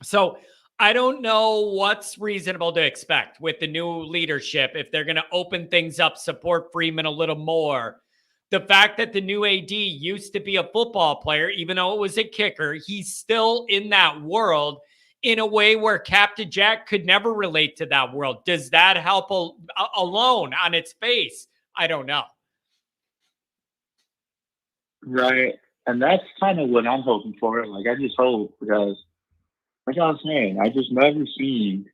So I don't know what's reasonable to expect with the new leadership, if they're going to open things up, support Freeman a little more. The fact that the new AD used to be a football player, even though it was a kicker, he's still in that world in a way where Captain Jack could never relate to that world. Does that help alone on its face? I don't know. Right. And that's kind of what I'm hoping for. Like, I just hope, because like I was saying, I just never seen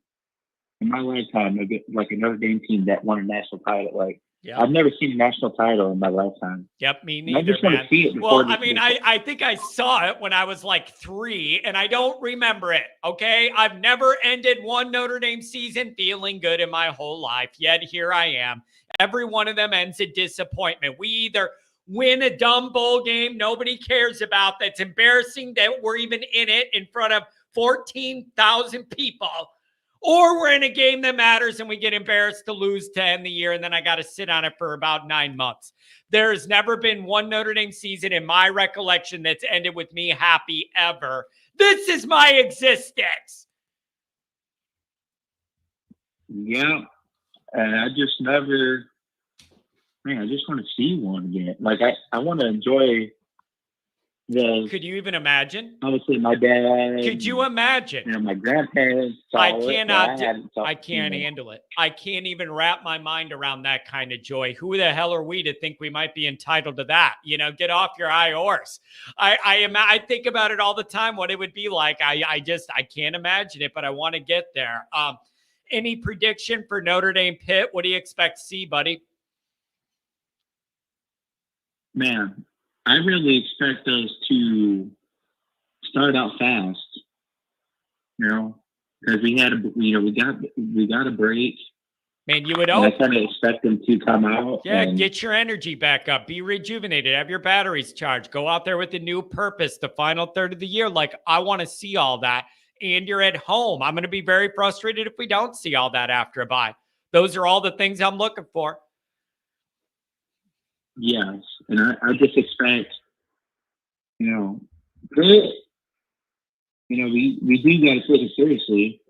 in my lifetime like a Notre Dame team that won a national title. Like, I've never seen a national title in my lifetime. Yep, me neither. And I just want to see it. Well, I mean, I think I saw it when I was like 3, and I don't remember it. Okay, I've never ended one Notre Dame season feeling good in my whole life. Yet here I am. Every one of them ends in disappointment. We either win a dumb bowl game nobody cares about, that's embarrassing that we're even in it in front of 14,000 people, or we're in a game that matters and we get embarrassed to lose to end the year, and then I got to sit on it for about 9 months. There has never been one Notre Dame season in my recollection that's ended with me happy ever. This is my existence. Yeah. And I just never, I just want to see one again. Like, I want to enjoy the. Could you even imagine? Obviously, my dad. Could you imagine? My grandparents. I can't handle it. I can't even wrap my mind around that kind of joy. Who the hell are we to think we might be entitled to that? Get off your high horse. I think about it all the time, what it would be like. I can't imagine it, but I want to get there. Any prediction for Notre Dame Pitt? What do you expect to see, buddy? Man, I really expect us to start out fast, because we got a break. Man, you would hope. I kind of expect them to come out. Yeah, get your energy back up. Be rejuvenated. Have your batteries charged. Go out there with a new purpose the final third of the year. Like, I want to see all that. And you're at home. I'm going to be very frustrated if we don't see all that after a bye. Those are all the things I'm looking for. Yes, and I just expect, we do got to take it seriously,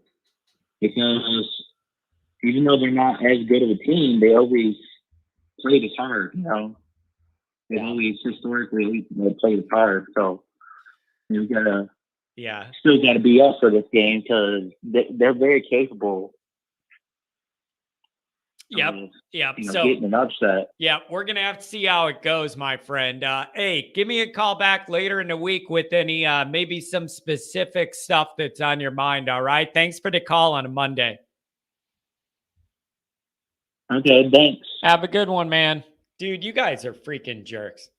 because even though they're not as good of a team, they always played us hard. They always historically they played us hard. So we gotta, still got to be up for this game, because they're very capable. Yep. So getting an upset. Yeah, we're gonna have to see how it goes, my friend. Hey, give me a call back later in the week with any maybe some specific stuff that's on your mind. All right. Thanks for the call on a Monday. Okay, thanks. Have a good one, man. Dude, you guys are freaking jerks.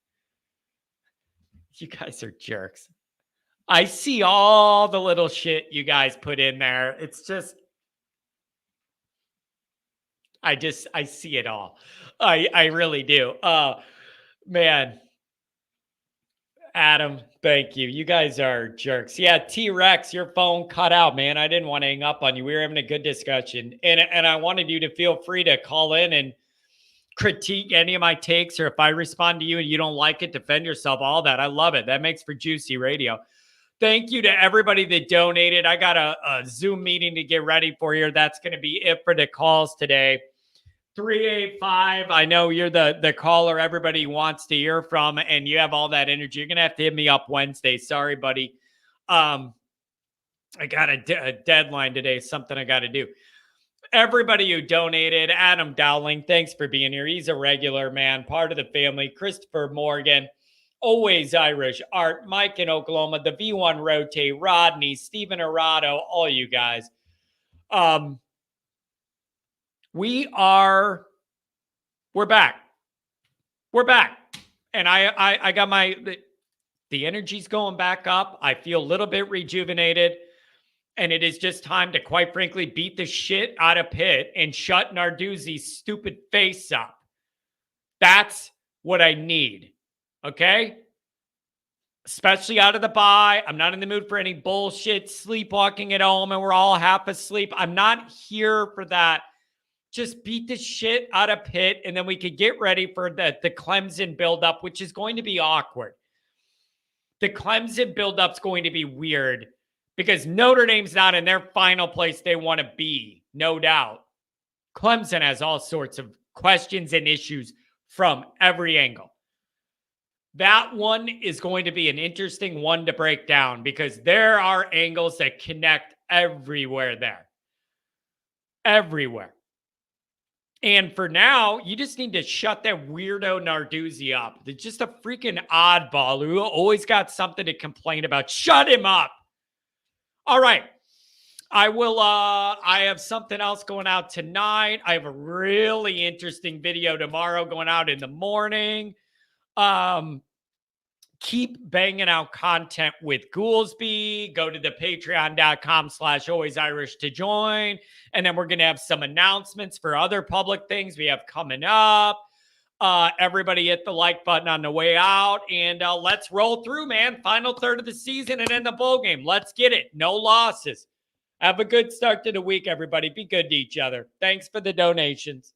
You guys are jerks. I see all the little shit you guys put in there. It's just, I see it all. I really do. Man, Adam, thank you. You guys are jerks. Yeah, T-Rex, your phone cut out, man. I didn't want to hang up on you. We were having a good discussion. And I wanted you to feel free to call in and critique any of my takes, or if I respond to you and you don't like it, defend yourself, all that. I love it. That makes for juicy radio. Thank you to everybody that donated. I got a Zoom meeting to get ready for here. That's going to be it for the calls today. 385. I know you're the caller everybody wants to hear from, and you have all that energy. You're going to have to hit me up Wednesday. Sorry, buddy. I got a deadline today, something I got to do. Everybody who donated, Adam Dowling, thanks for being here. He's a regular, man, part of the family. Christopher Morgan, always Irish. Art, Mike in Oklahoma, the V1 Rotate, Rodney, Stephen Arado, all you guys. We're back. We're back. And I got the energy's going back up. I feel a little bit rejuvenated. And it is just time to, quite frankly, beat the shit out of Pitt and shut Narduzzi's stupid face up. That's what I need. Okay? Especially out of the bye. I'm not in the mood for any bullshit sleepwalking at home and we're all half asleep. I'm not here for that. Just beat the shit out of Pitt and then we could get ready for the Clemson buildup, which is going to be awkward. The Clemson buildup's going to be weird because Notre Dame's not in their final place they want to be, no doubt. Clemson has all sorts of questions and issues from every angle. That one is going to be an interesting one to break down because there are angles that connect everywhere there. Everywhere. And for now, you just need to shut that weirdo Narduzzi up. They're just a freaking oddball who always got something to complain about. Shut him up. All right. I have something else going out tonight. I have a really interesting video tomorrow going out in the morning. Keep banging out content with Goolsby. Go to the patreon.com/alwaysirish to join. And then we're going to have some announcements for other public things we have coming up. Everybody hit the like button on the way out. And let's roll through, man. Final third of the season and then the bowl game. Let's get it. No losses. Have a good start to the week, everybody. Be good to each other. Thanks for the donations.